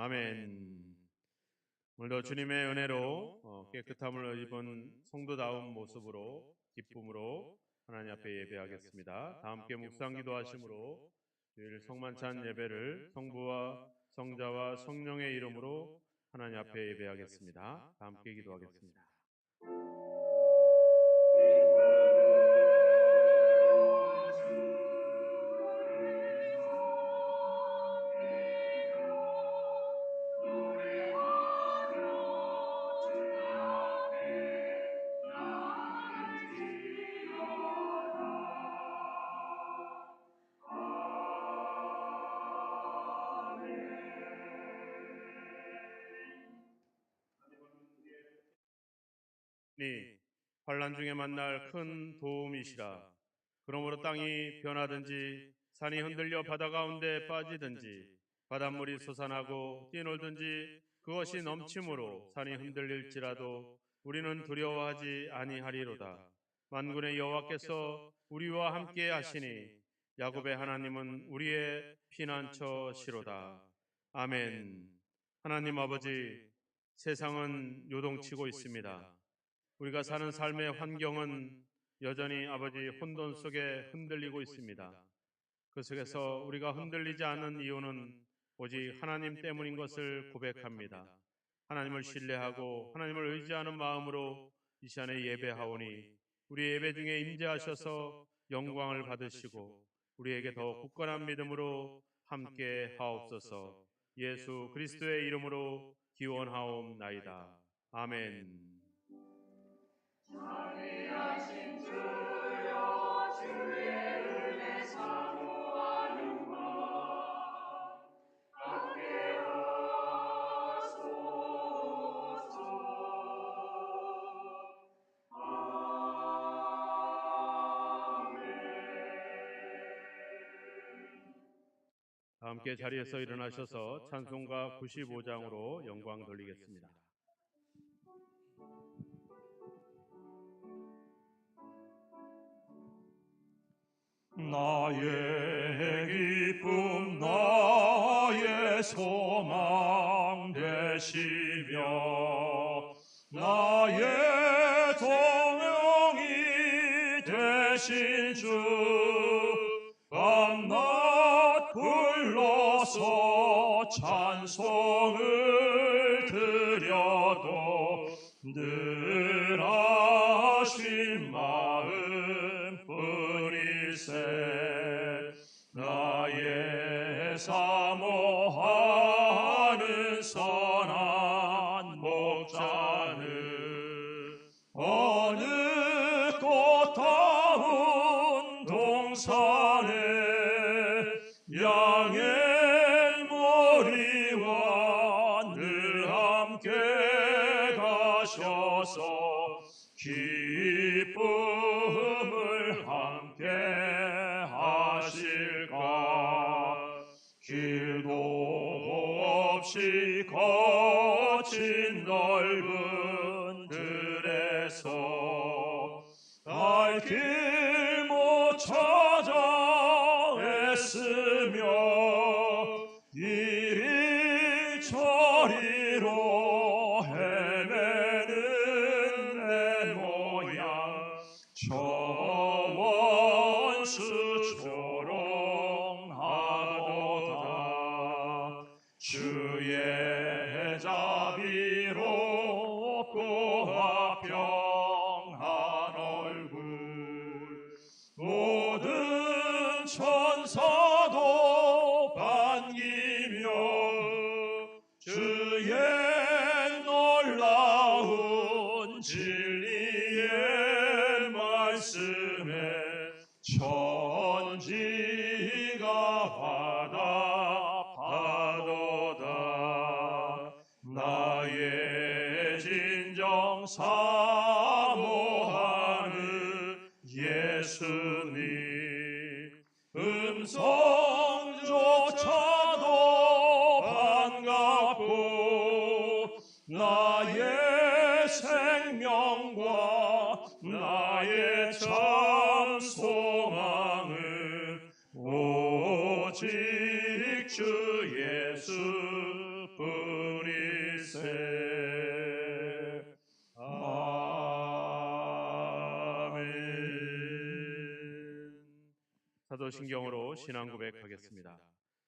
아멘. 오늘도 주님의 은혜로 깨끗함을 입은 성도다운 모습으로 기쁨으로 하나님 앞에 예배하겠습니다. 다 함께 묵상 기도하심으로 주일 성만찬 예배를 성부와 성자와 성령의 이름으로 하나님 앞에 예배하겠습니다. 다 함께 기도하겠습니다. 환난 중에 만날 큰 도움이시라. 그러므로 땅이 변하든지 산이 흔들려 바다 가운데 빠지든지 바닷물이 솟아나고 뛰놀든지 그것이 넘침으로 산이 흔들릴지라도 우리는 두려워하지 아니하리로다. 만군의 여호와께서 우리와 함께 하시니 야곱의 하나님은 우리의 피난처시로다. 아멘. 하나님 아버지, 세상은 요동치고 있습니다. 우리가 사는 삶의 환경은 여전히 아버지 혼돈 속에 흔들리고 있습니다. 그 속에서 우리가 흔들리지 않는 이유는 오직 하나님 때문인 것을 고백합니다. 하나님을 신뢰하고 하나님을 의지하는 마음으로 이 시간에 예배하오니 우리 예배 중에 임재하셔서 영광을 받으시고 우리에게 더 굳건한 믿음으로 함께 하옵소서. 예수 그리스도의 이름으로 기원하옵나이다. 아멘. 자비하신 주여, 주의 은혜 사모하는 것 함께 하소서. 아멘. 함께 자리에서 일어나셔서 찬송가 95장으로 영광 돌리겠습니다. 나의 기쁨 나의 소망 되시며 나의 동영이 되신 주 밤낮 불러서 찬송을 드려도 늘 하신 마음 나의 사모하는 선한 목자는 어느 꽃다운 동산에 양의 머리와 늘 함께 가셔서 기쁨을 함께 하실까. 길도 없이 거친 넓은 들에서 갈 길 못 찾아 애쓰며 이리 저리로 헤매는 내 모양 저 원수 조롱하도다. 주의 자비롭고 화평한 얼굴 모든 천사도 반기며 주의 놀라운 진리의 말씀에 천지가 화답하도다. 나의 진정 사모하는 예수님 음성조차도 반갑고 나의 생명과 나의 참 소망은 오직 주 예수뿐이세. 아멘. 사도신경으로 신앙 고백하겠습니다.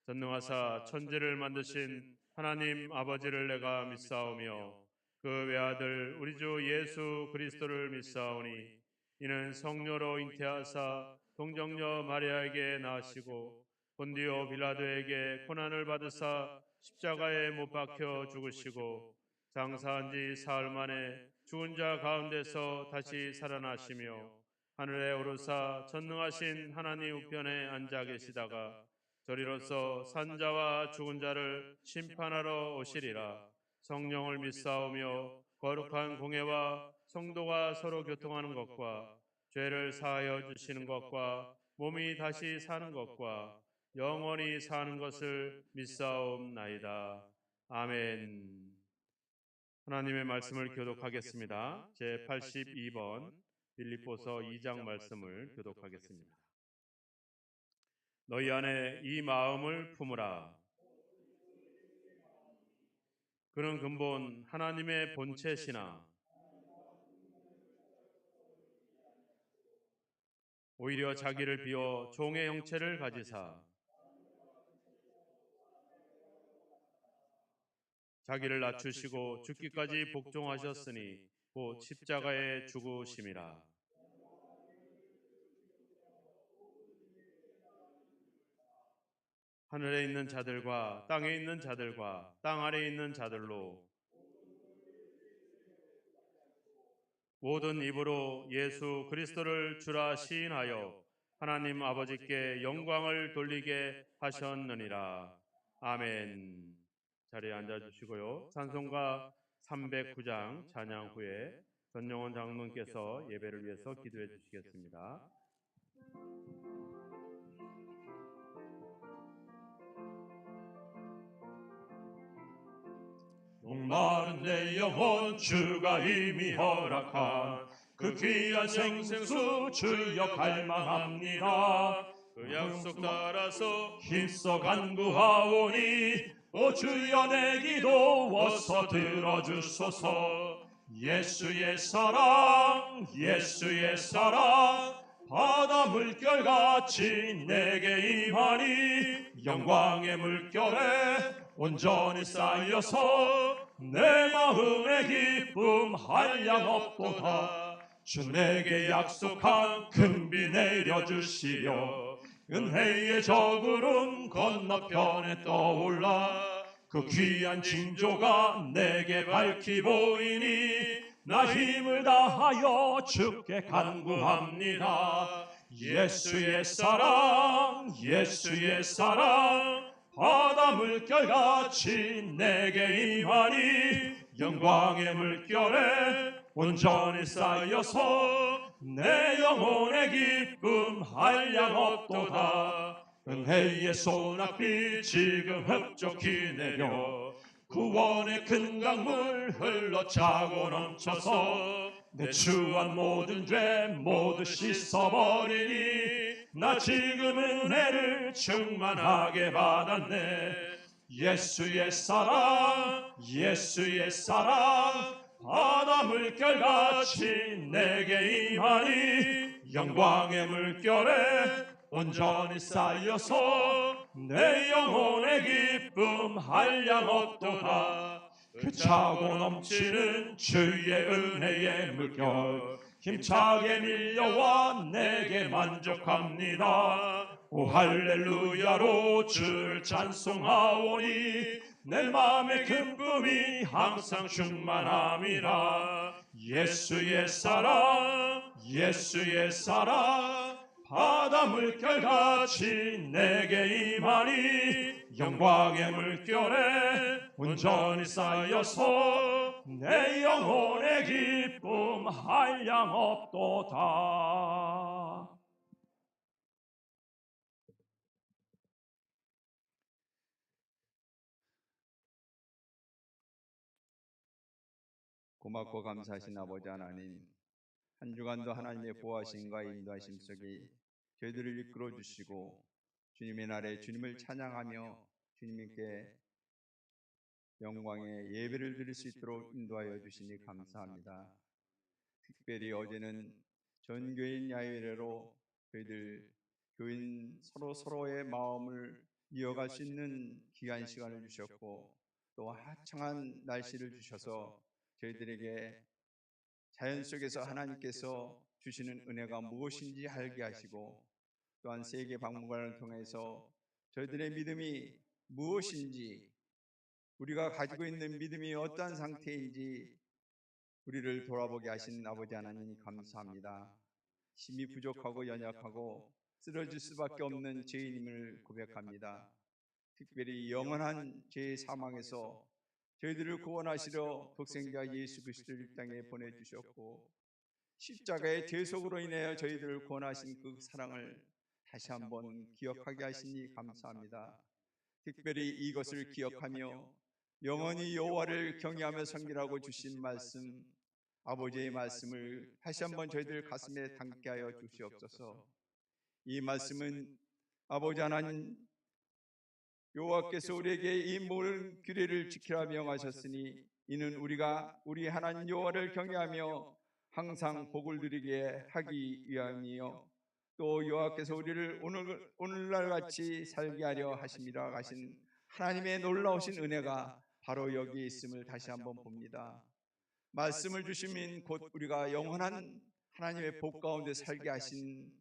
전능하사 천지를 만드신 하나님 아버지를 내가 믿사오며 그 외아들 우리 주 예수 그리스도를 믿사오니 이는 성녀로 잉태하사 동정녀 마리아에게 낳으시고 본디오 빌라도에게 고난을 받으사 십자가에 못 박혀 죽으시고 장사한 지 사흘 만에 죽은 자 가운데서 다시 살아나시며 하늘에 오르사 전능하신 하나님 우편에 앉아 계시다가 저리로서 산자와 죽은 자를 심판하러 오시리라. 성령을 믿사오며 거룩한 공예와 성도가 서로 교통하는 것과 죄를 사하여 주시는 것과 몸이 다시 사는 것과 영원히 사는 것을 믿사옵나이다. 아멘. 하나님의 말씀을 교독하겠습니다. 제 82번 빌립보서 2장 말씀을 교독하겠습니다. 너희 안에 이 마음을 품으라. 그는 근본 하나님의 본체시나 오히려 자기를 비워 종의 형체를 가지사 자기를 낮추시고 죽기까지 복종하셨으니 곧 십자가에 죽으심이라. 하늘에 있는 자들과 땅에 있는 자들과 땅 아래에 있는 자들로 모든 입으로 예수 그리스도를 주라 시인하여 하나님 아버지께 영광을 돌리게 하셨느니라. 아멘. 자리에 앉아주시고요. 찬송가 309장 찬양 후에 전영원 장로님께서 예배를 위해서 기도해 주시겠습니다. 목마른 내 영혼 주가 이미 허락한 그 귀한 생생수 주여 갈망합니다. 그 약속 따라서 힘써 간구하오니 오 주여 내 기도 어서 들어주소서. 예수의 사랑 예수의 사랑 바다 물결같이 내게 임하니 영광의 물결에 온전히 쌓여서 내 마음의 기쁨 한량 없도다. 주 내게 약속한 큰 비 내려주시려 은혜의 저구름 건너편에 떠올라 그 귀한 징조가 내게 밝히 보이니 나 힘을 다하여 주께 간구합니다. 예수의 사랑 예수의 사랑 바다 물결같이 내게 임하니 영광의 물결에 온전히 쌓여서 내 영혼의 기쁨 한량 없도다. 은혜의 소낙비 지금 흡족히 내려 구원의 큰 강물 흘러차고 넘쳐서 내 추한 모든 죄 모두 씻어버리니 나 지금 은혜를 충만하게 받았네. 예수의 사랑 예수의 사랑 바다 물결같이 내게 임하니 영광의 물결에 온전히 쌓여서 내 영혼의 기쁨 한량 없도다. 그 차고 넘치는 주의 은혜의 물결 힘차게 밀려와 내게 만족합니다. 오 할렐루야로 주를 찬송하오니 내 마음의 기쁨이 항상 충만함이라. 예수의 사랑 예수의 사랑 바다 물결같이 내게 임하니 영광의 물결에 온전히 쌓여서 내 영혼의 기쁨 한량 없도다. 고맙고 감사하신 아버지 하나님, 한 주간도 하나님의 보호하심과 인도하심 속에 저희들을 이끌어 주시고 주님의 날에 주님을 찬양하며 주님께 영광의 예배를 드릴 수 있도록 인도하여 주시니 감사합니다. 특별히 어제는 전교인 야외로 저희들 교인 서로의 마음을 이어갈 수 있는 귀한 시간을 주셨고, 또 화창한 날씨를 주셔서 저희들에게 자연 속에서 하나님께서 주시는 은혜가 무엇인지 알게 하시고, 또한 세계 박물관을 통해서 저희들의 믿음이 무엇인지, 우리가 가지고 있는 믿음이 어떠한 상태인지 우리를 돌아보게 하신 아버지 하나님 감사합니다. 힘이 부족하고 연약하고 쓰러질 수밖에 없는 죄인임을 고백합니다. 특별히 영원한 죄의 사망에서 저희들을 구원하시려 독생자 예수 그리스도를 이 땅에 보내주셨고, 십자가의 대속으로 인하여 저희들을 구원하신 그 사랑을 다시 한번 기억하게 하시니 감사합니다. 특별히 이것을 기억하며 영원히 여호와를 경외하며 섬기라고 주신 말씀, 아버지의 말씀을 다시 한번 저희들 가슴에 담게 하여 주시옵소서. 이 말씀은 아버지 하나님, 여호와께서 우리에게 이 모든 규례를 지키라 명하셨으니 이는 우리가 우리 하나님 여호와를 경외하며 항상 복을 누리게 하기 위함이요, 또 여호와께서 우리를 오늘날 같이 살게 하려 하심이라 하신 하나님의 놀라우신 은혜가 바로 여기에 있음을 다시 한번 봅니다. 말씀을 주시면 곧 우리가 영원한 하나님의 복 가운데 살게 하신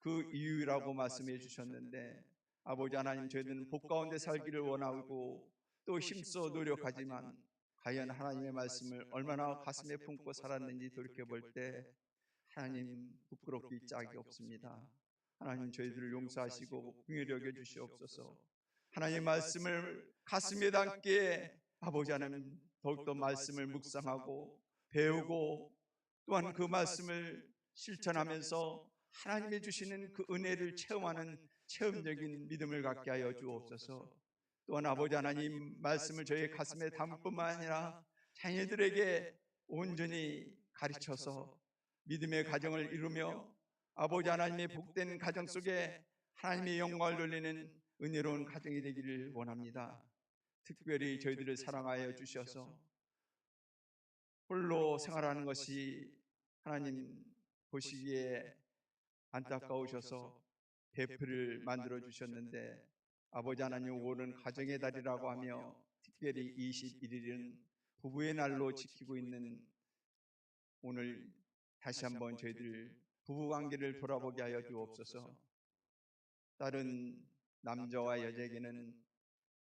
그 이유라고 말씀해 주셨는데, 아버지 하나님, 저희들은 복 가운데 살기를 원하고 또 힘써 노력하지만 과연 하나님의 말씀을 얼마나 가슴에 품고 살았는지 돌이켜볼 때 하나님 부끄럽기 짝이 없습니다. 하나님, 저희들을 용서하시고 긍휼히 여겨 주시옵소서. 하나님의 말씀을 가슴에 담기에 아버지 하나님, 더욱더 말씀을 묵상하고 배우고 또한 그 말씀을 실천하면서 하나님이 주시는 그 은혜를 체험하는 체험적인 믿음을 갖게 하여 주옵소서. 또한 아버지 하나님, 말씀을 저희 가슴에 담을 뿐만 아니라 자녀들에게 온전히 가르쳐서 믿음의 가정을 이루며 아버지 하나님의 복된 가정 속에 하나님의 영광을 돌리는 은혜로운 가정이 되기를 원합니다. 특별히 저희들을 사랑하여 주셔서 홀로 생활하는 것이 하나님 보시기에 안타까우셔서 베프를 만들어 주셨는데, 아버지 하나님, 오늘은 가정의 달이라고 하며 특별히 21일은 부부의 날로 지키고 있는 오늘 다시 한번 저희들 부부관계를 돌아보게 하여 주옵소서. 다른 남자와 여자에게는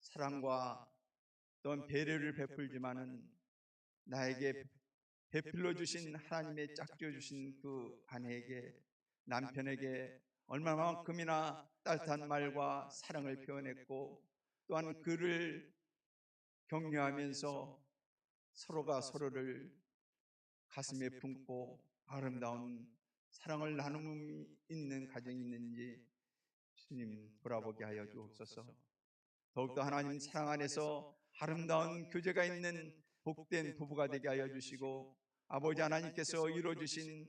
사랑과 또한 배려를 베풀지만은 나에게 베풀어 주신 하나님의 짝지어 주신 그 아내에게, 남편에게 얼마만큼이나 따뜻한 말과 사랑을 표현했고, 또한 그를 격려하면서 서로가 서로를 가슴에 품고 아름다운 사랑을 나눔이 있는 가정이 있는지 주님 돌아보게 하여 주옵소서. 더욱더 하나님 사랑 안에서 아름다운 교제가 있는 복된 부부가 되게 하여 주시고, 아버지 하나님께서 이루어주신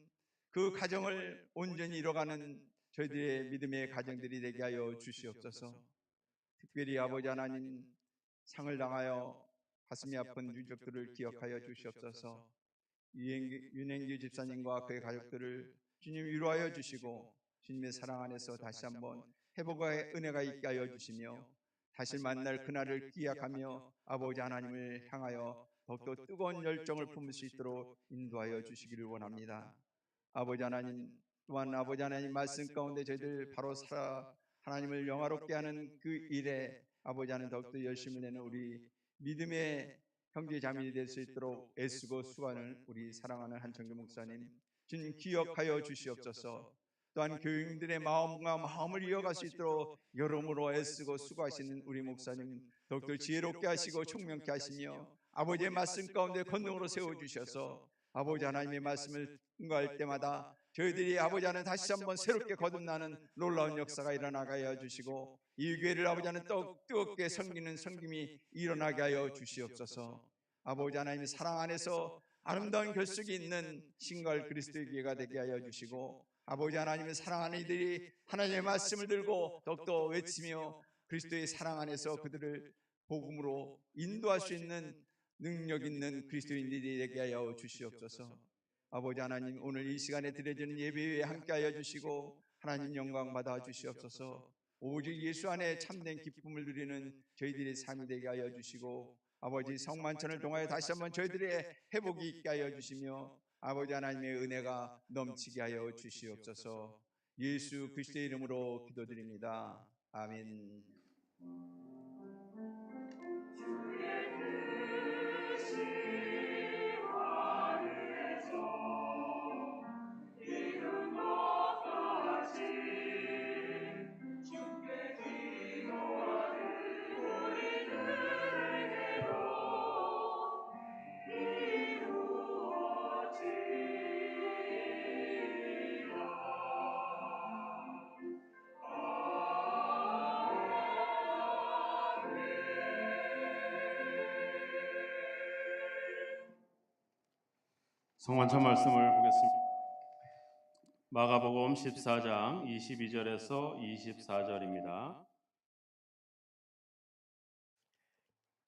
그 가정을 온전히 이뤄가는 저희들의 믿음의 가정들이 되게 하여 주시옵소서. 특별히 아버지 하나님, 상을 당하여 가슴이 아픈 유족들을 기억하여 주시옵소서. 윤행규 집사님과 그의 가족들을 주님 위로하여 주시고, 주님의 사랑 안에서 다시 한번 회복의 은혜가 있게 하여 주시며, 다시 만날 그날을 기약하며 아버지 하나님을 향하여 더욱더 뜨거운 열정을 품을 수 있도록 인도하여 주시기를 원합니다. 아버지 하나님, 또한 아버지 하나님 말씀 가운데 저희들 바로 살아 하나님을 영화롭게 하는 그 일에 아버지 하나님 더욱더 열심을 내는 우리 믿음의 형제 자매이 될 수 있도록 애쓰고 수고하는 우리 사랑하는 한청규 목사님 주님 기억하여 주시옵소서. 또한 교인들의 마음과 마음을 이어갈 수 있도록 여러모로 애쓰고 수고하시는 우리 목사님 더욱더 지혜롭게 하시고 총명케 하시며 아버지의 말씀 가운데 권능으로 세워주셔서 아버지 하나님의 말씀을 증거할 때마다 저희들이 아버지 하나님 다시 한번 새롭게 거듭나는 놀라운 역사가 일어나게 하여 주시고, 이 교회를 아버지 하나님 뜨겁게 섬기는 섬김이 일어나게 하여 주시옵소서. 아버지 하나님의 사랑 안에서 아름다운 결속이 있는 신갈 그리스도의 교회가 되게 하여 주시고, 아버지 하나님의 사랑하는 이들이 하나님의 말씀을 들고 더욱더 외치며 그리스도의 사랑 안에서 그들을 복음으로 인도할 수 있는 능력 있는 그리스도인들이 되게 하여 주시옵소서. 아버지 하나님, 오늘 이 시간에 드려지는 예배에 함께하여 주시고 하나님 영광 받아 주시옵소서. 오직 예수 안에 참된 기쁨을 누리는 저희들의 삶이 되게 하여 주시고 아버지 성만찬을 통하여 다시 한번 저희들의 회복이 있게 하여 주시며 아버지 하나님의 은혜가 넘치게 하여 주시옵소서. 예수 그리스도의 이름으로 기도드립니다. 아멘. 성만찬 말씀을 보겠습니다. 마가복음 14장 22절에서 24절입니다.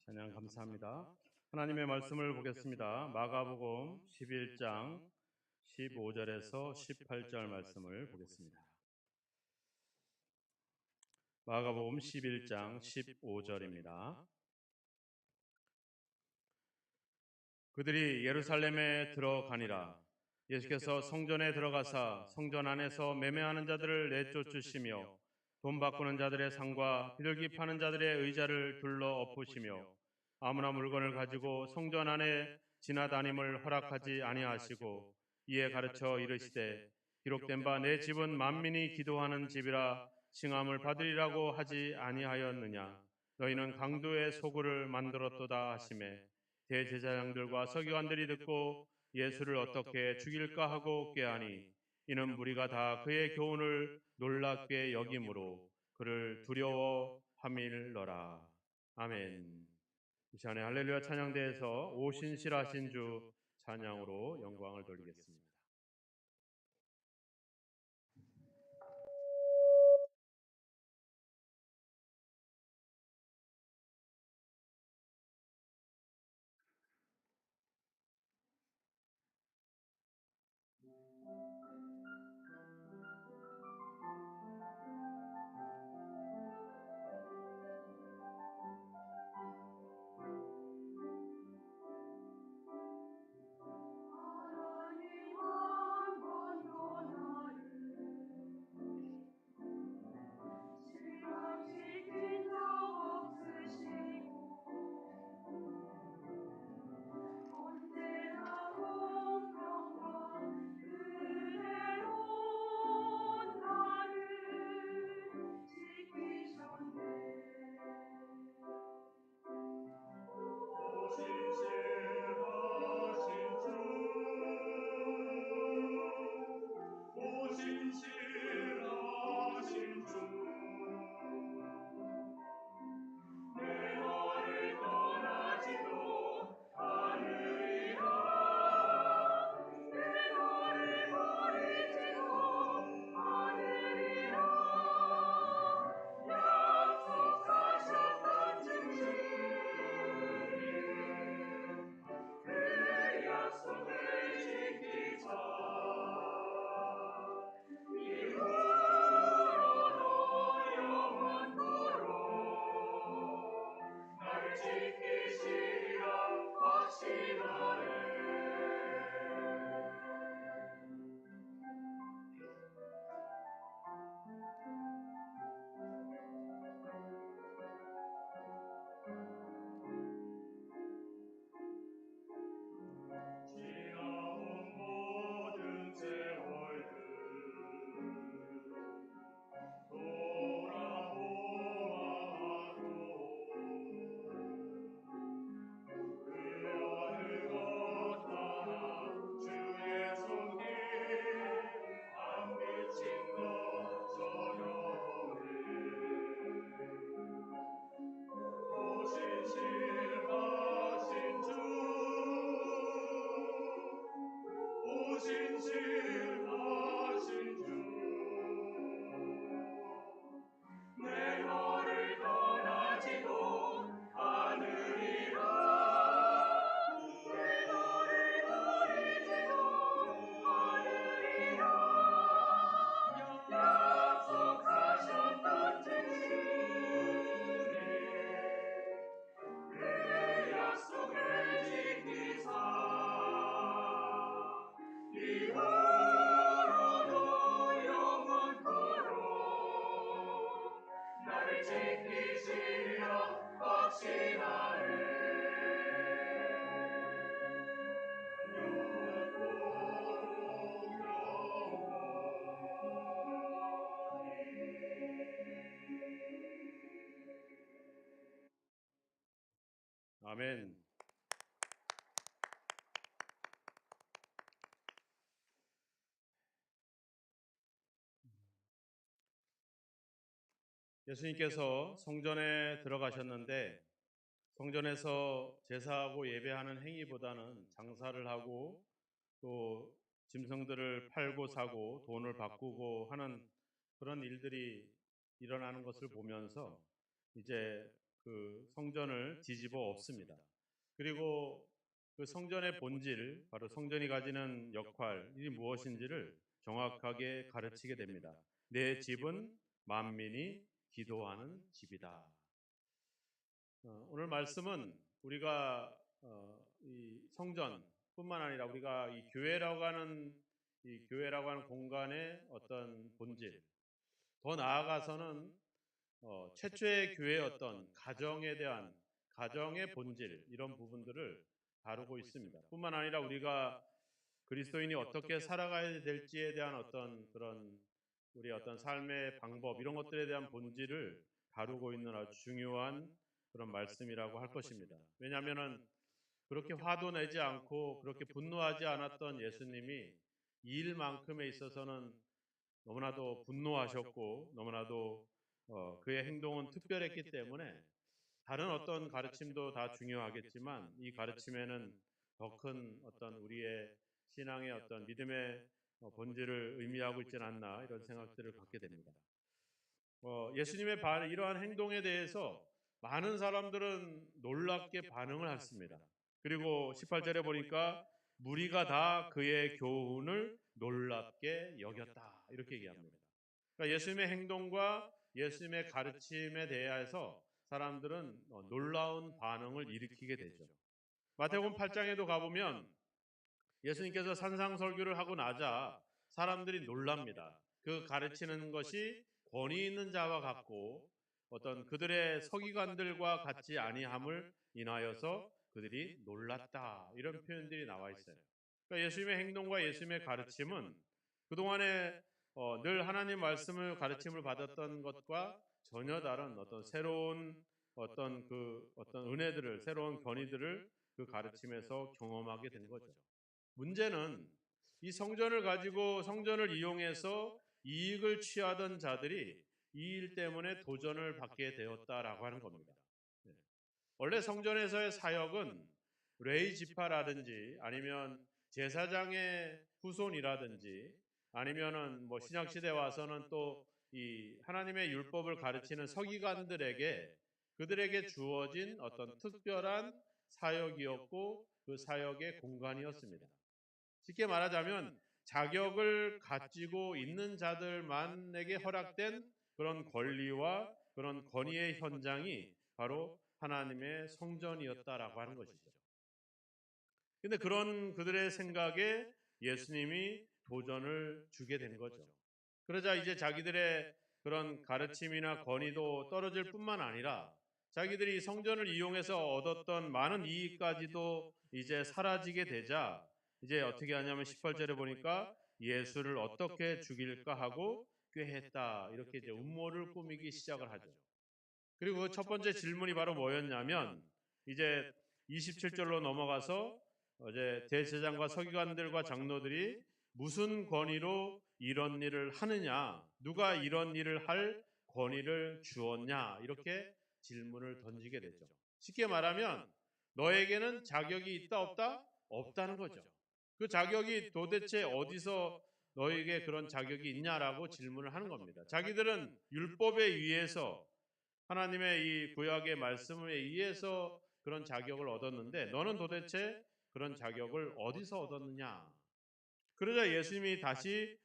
찬양 감사합니다. 하나님의 말씀을 보겠습니다. 마가복음 11장 15절에서 18절 말씀을 보겠습니다. 마가복음 11장 15절입니다. 그들이 예루살렘에 들어가니라. 예수께서 성전에 들어가사 성전 안에서 매매하는 자들을 내쫓으시며 돈 바꾸는 자들의 상과 비둘기 파는 자들의 의자를 둘러 엎으시며 아무나 물건을 가지고 성전 안에 지나다님을 허락하지 아니하시고 이에 가르쳐 이르시되 기록된 바 내 집은 만민이 기도하는 집이라 칭함을 받으리라고 하지 아니하였느냐. 너희는 강도의 소굴을 만들었도다 하시매 대제사장들과 서기관들이 듣고 예수를 어떻게 죽일까 하고 꾀하니 이는 무리가 다 그의 교훈을 놀랍게 여김으로 그를 두려워함일러라. 아멘. 이 시간에 할렐루야 찬양대에서 오신실하신 주 찬양으로 영광을 돌리겠습니다. 언제나 공평과 은혜 아멘. 예수님께서 성전에 들어가셨는데 성전에서 제사하고 예배하는 행위보다는 장사를 하고 또 짐승들을 팔고 사고 돈을 바꾸고 하는 그런 일들이 일어나는 것을 보면서 이제 그 성전을 뒤집어 엎습니다. 그리고 그 성전의 본질, 바로 성전이 가지는 역할이 무엇인지를 정확하게 가르치게 됩니다. 내 집은 만민이 기도하는 집이다. 오늘 말씀은 우리가 이 성전뿐만 아니라 우리가 이 교회라고 하는 공간의 어떤 본질, 더 나아가서는 최초의 교회의 어떤 가정의 본질 이런 부분들을 다루고 있습니다. 뿐만 아니라 우리가 그리스도인이 어떻게 살아가야 될지에 대한 어떤 그런 우리 어떤 삶의 방법 이런 것들에 대한 본질을 다루고 있는 아주 중요한 그런 말씀이라고 할 것입니다. 왜냐하면은 그렇게 화도 내지 않고 그렇게 분노하지 않았던 예수님이 이 일만큼에 있어서는 너무나도 분노하셨고 너무나도 그의 행동은 특별했기 때문에 다른 어떤 가르침도 다 중요하겠지만 이 가르침에는 더 큰 어떤 우리의 신앙의 어떤 믿음의 본질을 의미하고 있지는 않나 이런 생각들을 갖게 됩니다. 예수님의 이러한 행동에 대해서 많은 사람들은 놀랍게 반응을 했습니다. 그리고 18절에 보니까 무리가 다 그의 교훈을 놀랍게 여겼다 이렇게 얘기합니다. 그러니까 예수님의 행동과 예수님의 가르침에 대해서 사람들은 놀라운 반응을 일으키게 되죠. 마태복음 8장에도 가보면 예수님께서 산상설교를 하고 나자 사람들이 놀랍니다. 그 가르치는 것이 권위 있는 자와 같고 어떤 그들의 서기관들과 같지 아니함을 인하여서 그들이 놀랐다 이런 표현들이 나와 있어요. 그러니까 예수님의 행동과 예수님의 가르침은 그동안에 늘 하나님 말씀을 가르침을 받았던 것과 전혀 다른 어떤 새로운 어떤 은혜들을 새로운 권위들을 그 가르침에서 경험하게 된 거죠. 문제는 이 성전을 가지고 성전을 이용해서 이익을 취하던 자들이 이 일 때문에 도전을 받게 되었다라고 하는 겁니다. 원래 성전에서의 사역은 레위 지파라든지 아니면 제사장의 후손이라든지 아니면은 뭐 신약 시대 와서는 또 이 하나님의 율법을 가르치는 서기관들에게 그들에게 주어진 어떤 특별한 사역이었고 그 사역의 공간이었습니다. 쉽게 말하자면 자격을 가지고 있는 자들만에게 허락된 그런 권리와 그런 권위의 현장이 바로 하나님의 성전이었다라고 하는 것이죠. 근데 그런 그들의 생각에 예수님이 도전을 주게 된 거죠. 그러자 이제 자기들의 그런 가르침이나 권위도 떨어질 뿐만 아니라 자기들이 성전을 이용해서 얻었던 많은 이익까지도 이제 사라지게 되자 이제 어떻게 하냐면 18절에 보니까 예수를 어떻게 죽일까 하고 꾀했다. 이렇게 이제 음모를 꾸미기 시작을 하죠. 그리고 그 첫 번째 질문이 바로 뭐였냐면 이제 27절로 넘어가서 이제 대제사장과 서기관들과 장로들이 무슨 권위로 이런 일을 하느냐, 누가 이런 일을 할 권위를 주었냐 이렇게 질문을 던지게 되죠. 쉽게 말하면 너에게는 자격이 있다 없다? 없다는 거죠. 그 자격이 도대체 어디서 너에게 그런 자격이 있냐라고 질문을 하는 겁니다. 자기들은 율법에 의해서 하나님의 이 구약의 말씀에 의해서 그런 자격을 얻었는데 너는 도대체 그런 자격을 어디서 얻었느냐? 그러자 예수님이 다시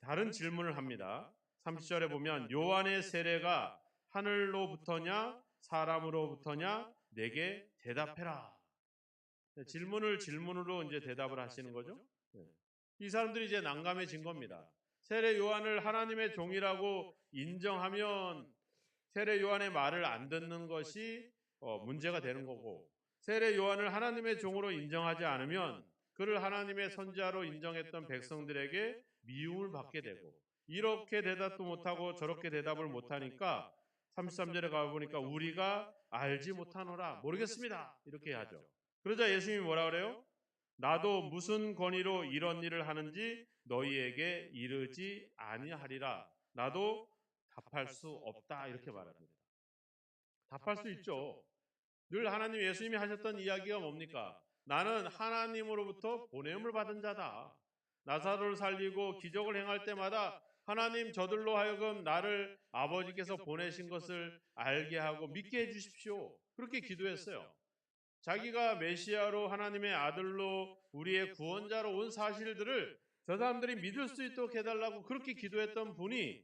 다른 질문을 합니다. 30절에 보면 요한의 세례가 하늘로부터냐 사람으로부터냐 내게 대답해라. 질문을 질문으로 이제 대답을 하시는 거죠. 이 사람들이 이제 난감해진 겁니다. 세례 요한을 하나님의 종이라고 인정하면 세례 요한의 말을 안 듣는 것이 문제가 되는 거고 세례 요한을 하나님의 종으로 인정하지 않으면 그를 하나님의 선지자로 인정했던 백성들에게 미움을 받게 되고 이렇게 대답도 못하고 저렇게 대답을 못하니까 33절에 가보니까 우리가 알지 못하노라. 모르겠습니다. 이렇게 하죠. 그러자 예수님이 뭐라 그래요? 나도 무슨 권위로 이런 일을 하는지 너희에게 이르지 아니하리라. 나도 답할 수 없다. 이렇게 말합니다. 답할 수 있죠. 늘 하나님 예수님이 하셨던 이야기가 뭡니까? 나는 하나님으로부터 보냄을 받은 자다. 나사로를 살리고 기적을 행할 때마다 하나님 저들로 하여금 나를 아버지께서 보내신 것을 알게 하고 믿게 해주십시오. 그렇게 기도했어요. 자기가 메시아로 하나님의 아들로 우리의 구원자로 온 사실들을 저 사람들이 믿을 수 있도록 해달라고 그렇게 기도했던 분이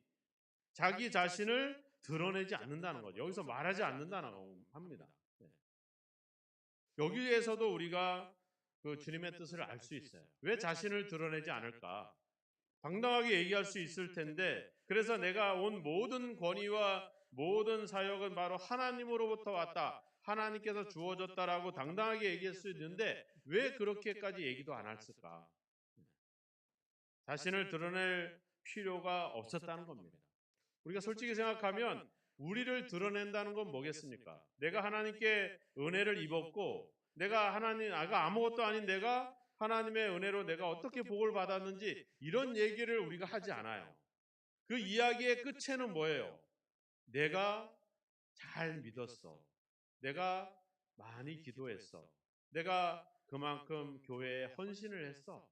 자기 자신을 드러내지 않는다는 거죠. 여기서 말하지 않는다는 겁니다. 여기에서도 우리가 그 주님의 뜻을 알 수 있어요. 왜 자신을 드러내지 않을까? 당당하게 얘기할 수 있을 텐데, 그래서 내가 온 모든 권위와 모든 사역은 바로 하나님으로부터 왔다. 하나님께서 주어졌다라고 당당하게 얘기할 수 있는데 왜 그렇게까지 얘기도 안 했을까? 자신을 드러낼 필요가 없었다는 겁니다. 우리가 솔직히 생각하면 우리를 드러낸다는 건 뭐겠습니까? 내가 하나님께 은혜를 입었고 내가 아무것도 아닌 내가 하나님의 은혜로 내가 어떻게 복을 받았는지 이런 얘기를 우리가 하지 않아요. 그 이야기의 끝에는 뭐예요? 내가 잘 믿었어. 내가 많이 기도했어. 내가 그만큼 교회에 헌신을 했어.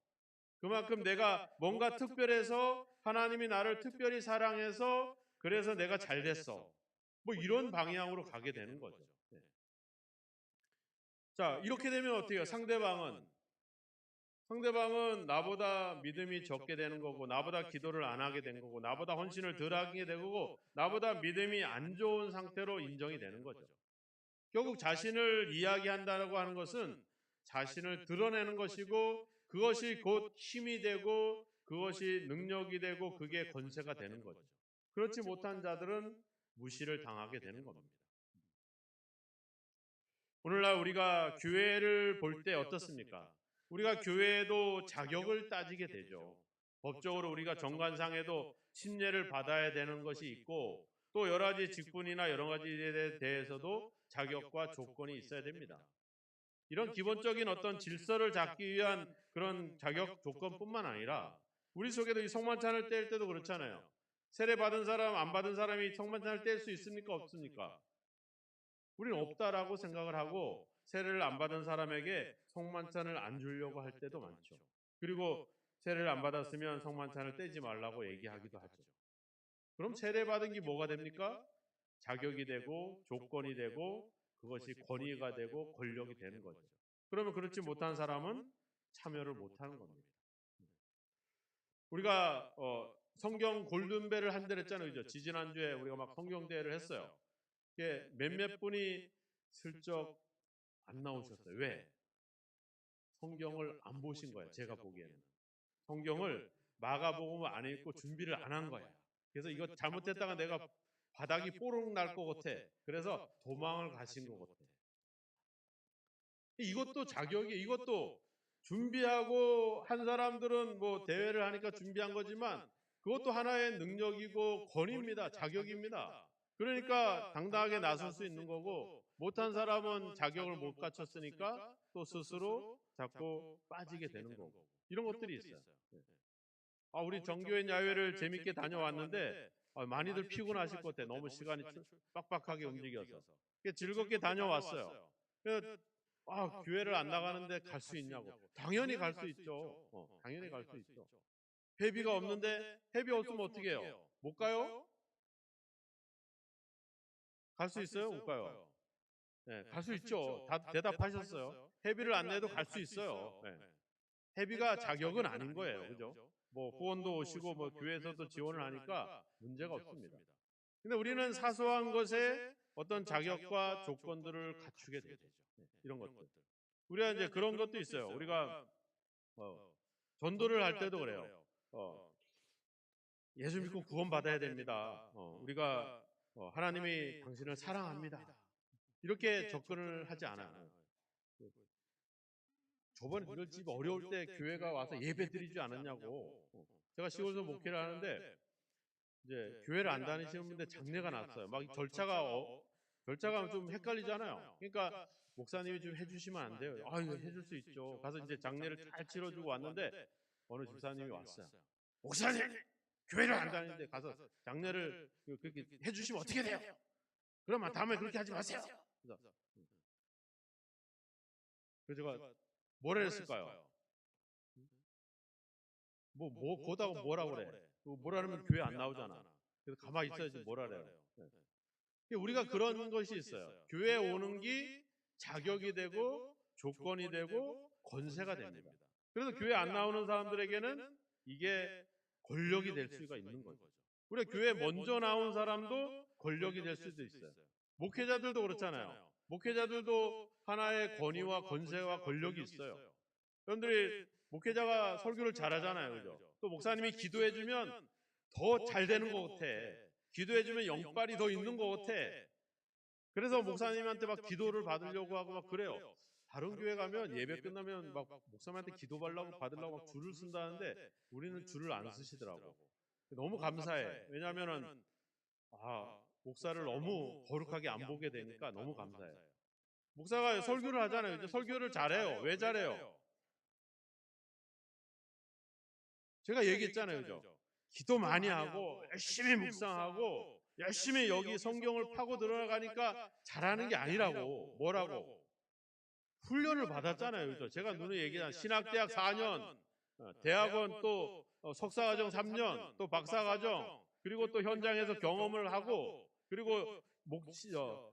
그만큼 내가 뭔가 특별해서 하나님이 나를 특별히 사랑해서 그래서 내가 잘 됐어. 뭐 이런 방향으로 가게 되는 거죠. 자, 이렇게 되면 어떻게 해요? 상대방은 나보다 믿음이 적게 되는 거고 나보다 기도를 안 하게 된 거고 나보다 헌신을 덜 하게 되고 나보다 믿음이 안 좋은 상태로 인정이 되는 거죠. 결국 자신을 이야기한다고 하는 것은 자신을 드러내는 것이고 그것이 곧 힘이 되고 그것이 능력이 되고 그게 권세가 되는 거죠. 그렇지 못한 자들은 무시를 당하게 되는 겁니다. 오늘날 우리가 교회를 볼 때 어떻습니까? 우리가 교회에도 자격을 따지게 되죠. 법적으로 우리가 정관상에도 침례를 받아야 되는 것이 있고 또 여러 가지 직분이나 여러 가지에 대해서도 자격과 조건이 있어야 됩니다. 이런 기본적인 어떤 질서를 잡기 위한 그런 자격 조건뿐만 아니라 우리 속에도 이 성만찬을 뗄 때도 그렇잖아요. 세례 받은 사람, 안 받은 사람이 성만찬을 뗄 수 있습니까? 없습니까? 우리는 없다라고 생각을 하고 세례를 안 받은 사람에게 성만찬을 안 주려고 할 때도 많죠. 그리고 세례를 안 받았으면 성만찬을 떼지 말라고 얘기하기도 하죠. 그럼 세례 받은 게 뭐가 됩니까? 자격이 되고 조건이 되고 그것이 권위가 되고 권력이 되는 거죠. 그러면 그렇지 못한 사람은 참여를 못하는 겁니다. 우리가 성경 골든벨을 한대를 했잖아요. 그죠? 지지난주에 우리가 막 성경대회를 했어요. 몇몇 분이 슬쩍 안 나오셨어요. 왜? 성경을 안 보신 거예요. 제가 보기에는. 성경을 마가복음 안 읽고 준비를 안 한 거야. 그래서 이거 잘못했다가 내가 바닥이 뽀록 날 것 같아. 그래서 도망을 가신 것 같아. 이것도 자격이, 이것도 준비하고 한 사람들은 뭐 대회를 하니까 준비한 거지만 그것도 하나의 능력이고 권위입니다. 자격입니다. 그러니까 당당하게 나설 수 있는 거고 못한 사람은 자격을 못 갖췄으니까 또 스스로 자꾸 빠지게 되는 거고 이런 것들이 있어요. 우리 정교회 야외를 재밌게 다녀왔는데 많이들 피곤하실 것 같아요. 너무 시간이 빡빡하게 움직여서 즐겁게 다녀왔어요. 교회를 안 나가는데 갈 수 있냐고. 당연히 갈 수 있죠. 당연히 갈 수 있죠. 회비가 없는데 회비 없으면 어떻게 해요? 못 가요? 갈 수 있어요? 못 가요? 네, 갈 수 있죠. 다 대답하셨어요. 회비를 안 내도 갈 수 있어요. 네. 회비가 자격은 아닌 거예요. 그죠? 뭐 후원도 오시고 뭐 교회에서도 지원을 하니까 문제가 없습니다. 근데 우리는 사소한 것에 어떤 자격과 조건들을 갖추게 되죠. 이런 것들. 우리가 이제 그런 것도 있어요. 우리가 전도를 할 때도 그래요. 예수 믿고 구원 받아야 됩니다. 우리가 하나님이 당신을 사랑합니다. 이렇게 접근을 하지 않아요. 저번에 이럴 집 어려울 때 교회가 와서 예배 드리지 않았냐고. 제가 시골에서 목회를 하는데 이제 교회를 안 다니시는 분들 장례가 났어요. 막 절차가 결자가 좀 헷갈리잖아요. 그러니까 목사님이 좀 해주시면 안 돼요. 아, 이거 해줄 수 있죠. 가서 이제 장례를 잘 치러주고 왔는데 어느 집사님이 왔어요. 목사님, 교회를 안 다니는데 가서 장례를 그렇게 해주시면 어떻게 돼요? 그러면 다음에 그렇게 하지 마세요. 그래서 제가 뭐라 했을까요? 뭐 보다고 뭐라 그래? 뭐라 그러면 교회 안 나오잖아. 그래서 가만히 있어야지 뭐라 그래요. 우리가 그런 것이 있어요. 교회에 오는 게 자격이 되고 조건이 되고 권세가 됩니다. 그래서 교회 안 나오는 사람들에게는 이게 권력이 될 수가 있는 거죠. 우리가 교회 먼저 나온 사람도 권력이 될 수도 있어요. 목회자들도 그렇잖아요. 목회자들도 하나의 권위와 권세와 권력이 있어요. 여러분들이 목회자가 설교를 잘하잖아요. 그죠? 또 목사님이 기도해주면 더 잘 되는 것 같아. 기도해주면 영빨이 더 있는 것 같아. 그래서 목사님한테 막 기도를 받으려고 하고 막 그래요. 다른 교회 가면 예배 끝나면 막 목사님한테 기도 받으려고 막 줄을 쓴다는데 우리는 줄을 안 쓰시더라고. 너무 감사해. 왜냐하면은 목사를 너무 거룩하게 안 보게 되니까 너무 감사해요. 목사가 설교를 하잖아요. 이제 설교를 잘해요. 왜 잘해요? 제가 얘기했잖아요. 그죠? 기도 많이 하고 열심히 묵상하고 열심히 여기 성경을 파고 들어가니까 잘하는 게 아니라고. 뭐라고? 훈련을 받았잖아요. 그죠? 제가 눈에 얘기한 신학대학 4년, 대학원 또 석사과정 3년, 또 박사과정, 그리고 또 현장에서 경험을 하고, 그리고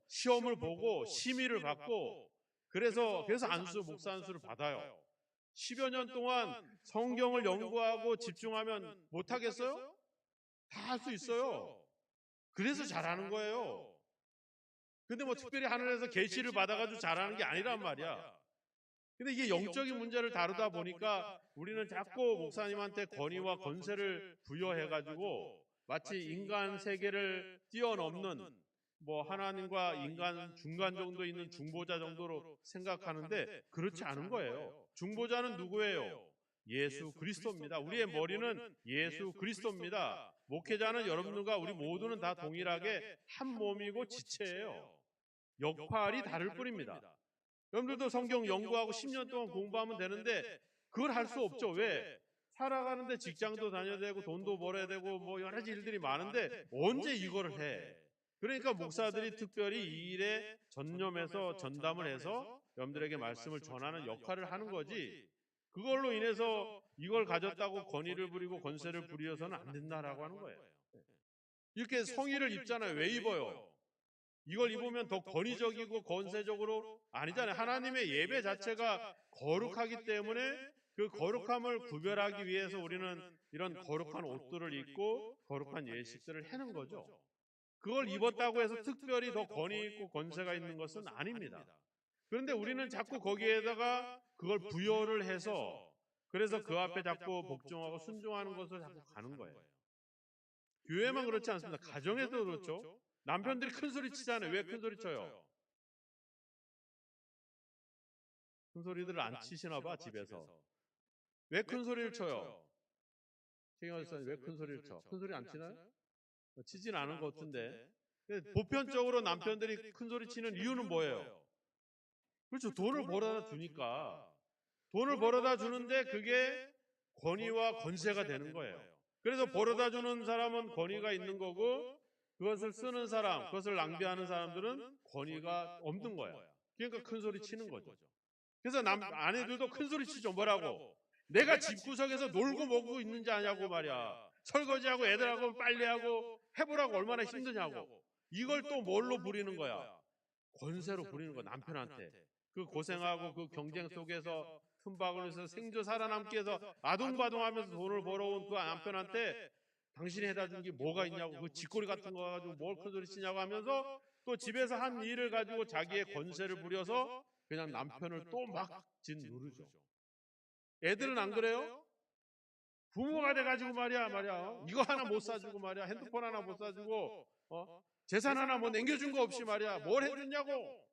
시험을 보고 심의를 받고, 그래서 목사 안수를 받아요. 10여 년 동안 성경을 연구하고 집중하면 못하겠어요? 다 할 수 있어요. 그래서 잘하는 거예요. 근데 뭐 특별히 하늘에서 계시를 받아가지고 잘하는 게 아니란 말이야. 근데 이게 영적인 문제를 다루다 보니까 우리는 자꾸 목사님한테 권위와 권세를 부여해가지고 마치 인간 세계를 뛰어넘는 뭐 하나님과 인간 중간 정도 있는 중보자 정도로 생각하는데 그렇지 않은 거예요. 중보자는 누구예요? 예수 그리스도입니다. 우리의 머리는 예수 그리스도입니다. 목회자는 여러분들과 우리 모두는 다 동일하게 한 몸이고 지체예요. 역할이 다를 뿐입니다. 여러분들도 성경 연구하고 10년 동안 공부하면 되는데 그걸 할 수 없죠. 왜? 살아가는데 직장도 다녀야 되고 돈도 벌어야 되고 뭐 여러 가지 일들이 많은데 언제 이거를 해? 그러니까 목사들이 특별히 이 일에 전념해서 전담을 해서 여러분들에게 말씀을 전하는 역할을 하는 거지, 그걸로 인해서 이걸 가졌다고 권위를 부리고 권세를 부려서는 안 된다라고 하는 거예요. 이렇게 성의를 입잖아요. 왜 입어요? 이걸 입으면 더 권위적이고 권세적으로 아니잖아요. 하나님의 예배 자체가 거룩하기 때문에 그 거룩함을 구별하기 위해서 우리는 이런 거룩한 옷들을 입고 거룩한 예식들을 하는 거죠. 그걸 입었다고 해서 특별히 더 권위 있고 권세가 있는 것은 아닙니다. 그런데 우리는 자꾸 거기에다가 그걸 부여를 해서 그래서 그 앞에 자꾸 복종하고 순종하는 것을 자꾸 가는 거예요. 교회만 그렇지 않습니다. 가정에도 그렇죠. 남편들이 큰 소리 치잖아요. 왜 큰 소리 쳐요? 큰 소리들을 안 치시나 봐, 집에서. 왜 큰 소리를 쳐요? 최경환 목사님 왜 큰 소리를 쳐? 큰 소리 안 치나요? 치진 않은 것 같은데. 보편적으로 남편들이 큰 소리 치는 이유는 뭐예요? 그렇죠. 돈을 벌어다 주니까. 돈을 벌어다 주는데 그게 권위와 권세가 되는 거예요. 그래서 벌어다 주는 사람은 권위가 있는 거고 그것을 쓰는 사람, 그것을 낭비하는 사람들은 권위가 없는 거야. 그러니까 큰 소리 치는 거죠. 그래서 아내들도 큰 소리 치죠. 뭐라고? 내가 집구석에서 놀고 먹고 있는지 아냐고 말이야. 설거지하고 애들하고 빨래하고 해보라고 얼마나 힘드냐고. 이걸 또 뭘로 부리는 거야? 권세로 부리는 거야, 남편한테. 그 고생하고 그 경쟁 속에서 틈바구니에서 생존 살아남기 위해서 아둥바둥하면서 돈을 벌어온 그 남편한테 당신이 해다 준 게 뭐가 있냐고, 그 쥐꼬리 같은 거 가지고 뭘 큰 소리 치냐고 하면서 또 집에서 한 일을 가지고 자기의 권세를 부려서 그냥 남편을 또 막 짓누르죠. 애들은 안 그래요? 부모가 돼가지고 말이야 이거 하나 못 사주고 말이야, 핸드폰 하나 못 사주고 재산 하나 뭐 남겨준 거 없이 말이야 뭘 해줬냐고.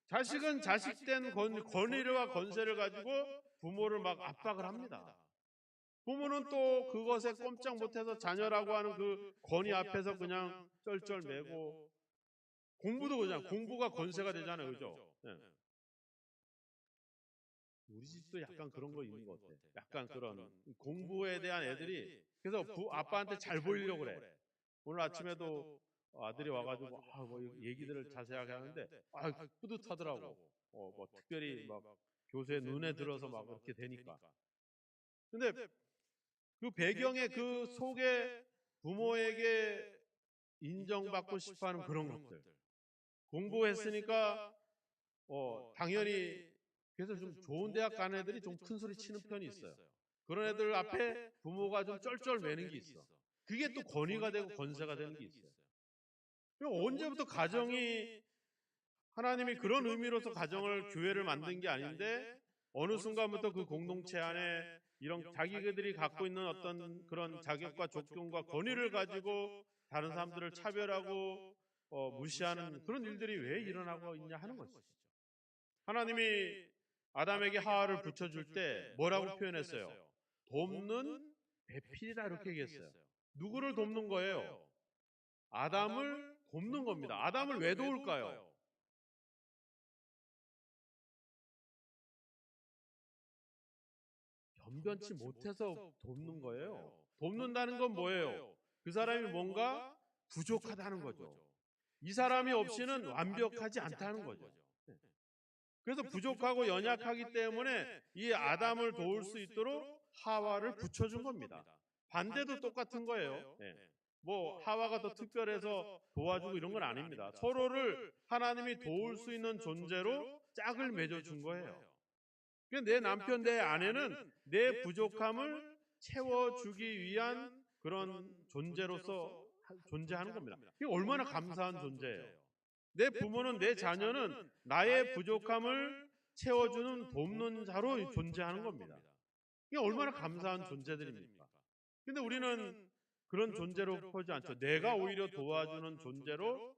자식은 자식된 권위와 권세를 가지고 부모를 막 압박을 합니다. 부모는 또 그것에 꼼짝 못해서 자녀라고 하는 그 권위 앞에서 그냥 쩔쩔매고 공부도 그러잖아. 공부가 권세가 되잖아요. 그죠? 예. 우리 집도 약간 그런 거 있는 것 같아. 약간 그런 공부에 대한 애들이 그래서 아빠한테 잘 보이려고 그래. 오늘 아침에도 아들이 와가지고 뭐 얘기들을 자세하게 하는데 뿌듯하더라고. 뭐 특별히 막 교수의 눈에 들어서 막 그렇게 되니까. 근데 그 배경에 그 속에 부모에게 인정받고 싶어하는 그런 것들. 공부했으니까 당연히 그래서 좀 좋은 대학 간 애들이 좀 큰 소리 치는 편이 있어요. 그런 애들 앞에 부모가 좀 쩔쩔매는 게 있어. 그게 또 권위가 되고 권세가 되는 게 있어요. 언제부터 가정이 하나님이 그런 의미로서 가정을 교회를 만든 게 아닌데 어느 순간부터 그 공동체 안에 이런 자기들이 갖고 있는 어떤 그런 자격과 조건과 권위를 가지고 다른 사람들을 차별하고 무시하는 그런 일들이 왜 일어나고 있냐 하는 것이죠. 하나님이 아담에게 하와를 붙여줄 때 뭐라고 표현했어요? 돕는 배필이라 이렇게 얘기했어요. 누구를 돕는 거예요? 아담을 돕는 겁니다. 아담을 왜 도울까요? 변변치 못해서 돕는 거예요. 돕는다는 건 뭐예요? 그 사람이 뭔가 부족하다는 거죠. 이 사람이 없이는 완벽하지 않다는 거죠. 그래서 부족하고 연약하기 때문에 이 아담을 도울 수 있도록 하와를 붙여준 겁니다. 반대도 똑같은 거예요. 뭐 하와가 더 특별해서 도와주고 이런 건 아닙니다. 서로를 하나님이 도울 수 있는 존재로 짝을 맺어준 거예요. 내 남편, 내 아내는 내 부족함을 채워주기 위한 그런 존재로서 존재하는 겁니다. 이게 얼마나 감사한 존재예요. 내 부모는, 내 자녀는 나의 부족함을 채워주는 돕는 자로 존재하는 겁니다. 이게 얼마나 감사한 존재들입니까? 근데 우리는 그런 존재로 보지 않죠. 내가 오히려 도와주는 존재로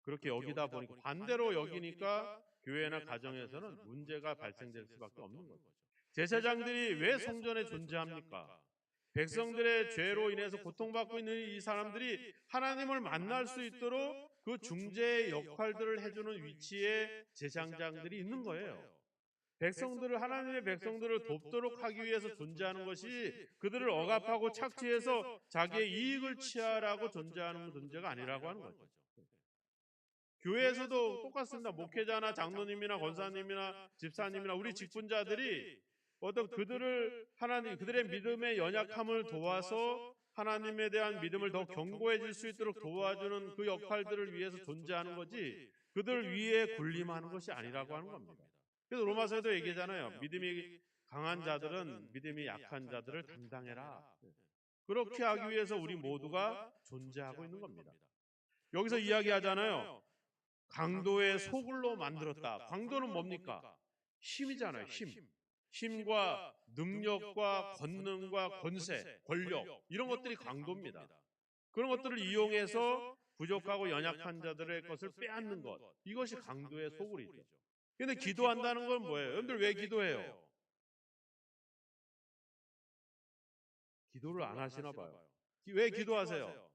그렇게 여기다 보니까 반대로 여기니까 교회나 가정에서는 문제가 발생될 수밖에 없는 거죠. 제사장들이 왜 성전에 존재합니까? 백성들의 죄로 인해서 고통받고 있는 이 사람들이 하나님을 만날 수 있도록 그 중재의 역할들을 해주는 위치에 제사장들이 있는 거예요. 백성들을 하나님의 백성들을 돕도록 하기 위해서 존재하는 것이 그들을 억압하고 착취해서 자기의 이익을 취하라고 존재하는 존재가 아니라고 하는 거죠. 교회에서도 똑같습니다. 목회자나 장로님이나 권사님이나 집사님이나 우리 직분자들이 어떤 그들의 믿음의 연약함을 도와서 하나님에 대한 믿음을 더 견고해질 수 있도록 도와주는 그 역할들을 위해서 존재하는 거지 그들 위에 군림하는 것이 아니라고 하는 겁니다. 그래서 로마서에도 얘기하잖아요. 믿음이 강한 자들은 믿음이 약한 자들을 담당해라. 그렇게 하기 위해서 우리 모두가 존재하고 있는 겁니다. 여기서 이야기하잖아요. 강도의 소굴로 만들었다. 강도는 뭡니까? 힘이잖아요. 힘과 능력과 권능과 권세, 권력 이런 것들이 강도입니다. 그런 것들을 이용해서 부족하고 연약한 자들의 것을 빼앗는 것. 이것이 강도의 소굴이죠. 그런데 기도한다는 건 뭐예요? 여러분들 왜 기도해요? 기도를 안 하시나 봐요. 왜 기도하세요?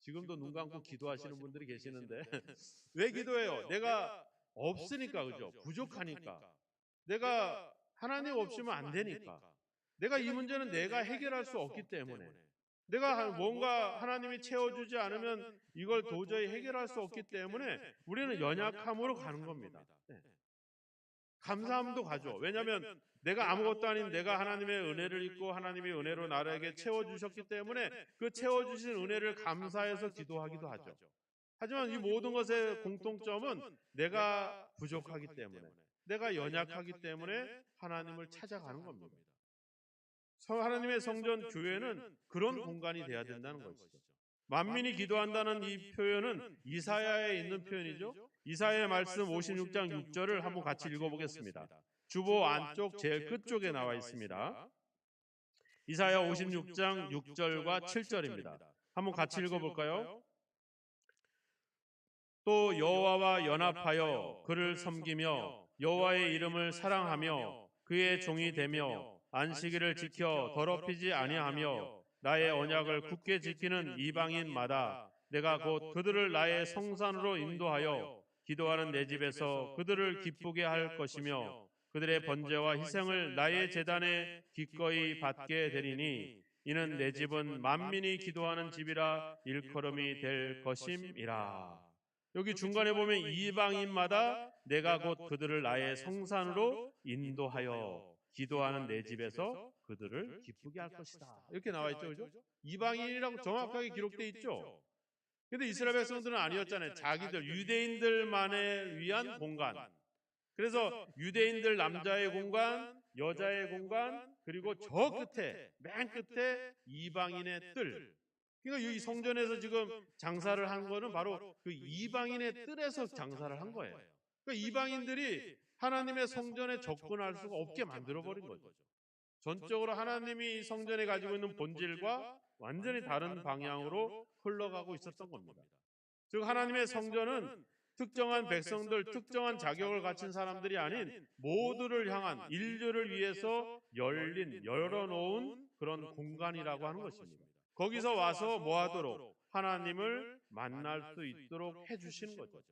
지금도 눈 감고 기도하시는 분들이 계시는데 왜 기도해요? 내가 없으니까, 그죠? 부족하니까. 내가 하나님 없으면 안 되니까. 내가 이 문제는 내가 해결할 수 없기 때문에. 내가 뭔가 하나님이 채워주지 않으면 이걸 도저히 해결할 수 없기 때문에 우리는 연약함으로 가는 겁니다. 감사함도 가죠. 왜냐하면 내가 아무것도 아닌 내가 하나님의 은혜를 입고 하나님의 은혜로 나에게 채워주셨기 때문에 그 채워주신 은혜를 감사해서 기도하기도 하죠. 하지만 이 모든 것의 공통점은 내가 부족하기 때문에, 내가 연약하기 때문에 하나님을 찾아가는 겁니다. 하나님의 성전 교회는 그런 공간이 돼야 된다는 것이죠. 만민이 기도한다는 이 표현은 이사야에 있는 표현이죠. 이사야의 말씀 56장 6절을 한번 같이 읽어보겠습니다. 주보 안쪽 제일 끝쪽에 나와 있습니다. 이사야 56장 6절과 7절입니다. 한번 같이 읽어볼까요? 또 여호와와 연합하여 그를 섬기며 여호와의 이름을 사랑하며 그의 종이 되며 안식일을 지켜 더럽히지 아니하며 나의 언약을 굳게 지키는 이방인마다 내가 곧 그들을 나의 성산으로 인도하여 기도하는 내 집에서 그들을 기쁘게 할 것이며 그들의 번제와 희생을 나의 제단에 기꺼이 받게 되리니 이는 내 집은 만민이 기도하는 집이라 일컬음이 될 것임이라. 여기 중간에 보면 이방인마다 내가 곧 그들을 나의 성산으로 인도하여 기도하는 내 집에서 그들을 기쁘게 할 것이다. 이렇게 나와 있죠. 그죠? 이방인이라고 정확하게 기록되어 있죠. 근데 이스라엘 백성들은 아니었잖아요. 자기들 유대인들만을 위한 공간. 그래서 유대인들 남자의 공간, 여자의 공간, 그리고 저 끝에 맨 끝에 이방인의 뜰. 그러니까 이 성전에서 지금 장사를 한 거는 바로 그 이방인의 뜰에서 장사를 한 거예요. 그러니까 이방인들이 하나님의 성전에 접근할 수가 없게 만들어 버린 거죠. 전적으로 하나님이 이 성전에 가지고 있는 본질과 완전히 다른 방향으로 흘러가고 있었던 겁니다. 즉 하나님의 성전은 특정한 백성들, 특정한 자격을 갖춘 사람들이 아닌 모두를 향한 인류를 위해서 열어놓은 그런 공간이라고 하는 것입니다. 거기서 와서 뭐 하도록? 하나님을 만날 수 있도록 해주시는 거죠.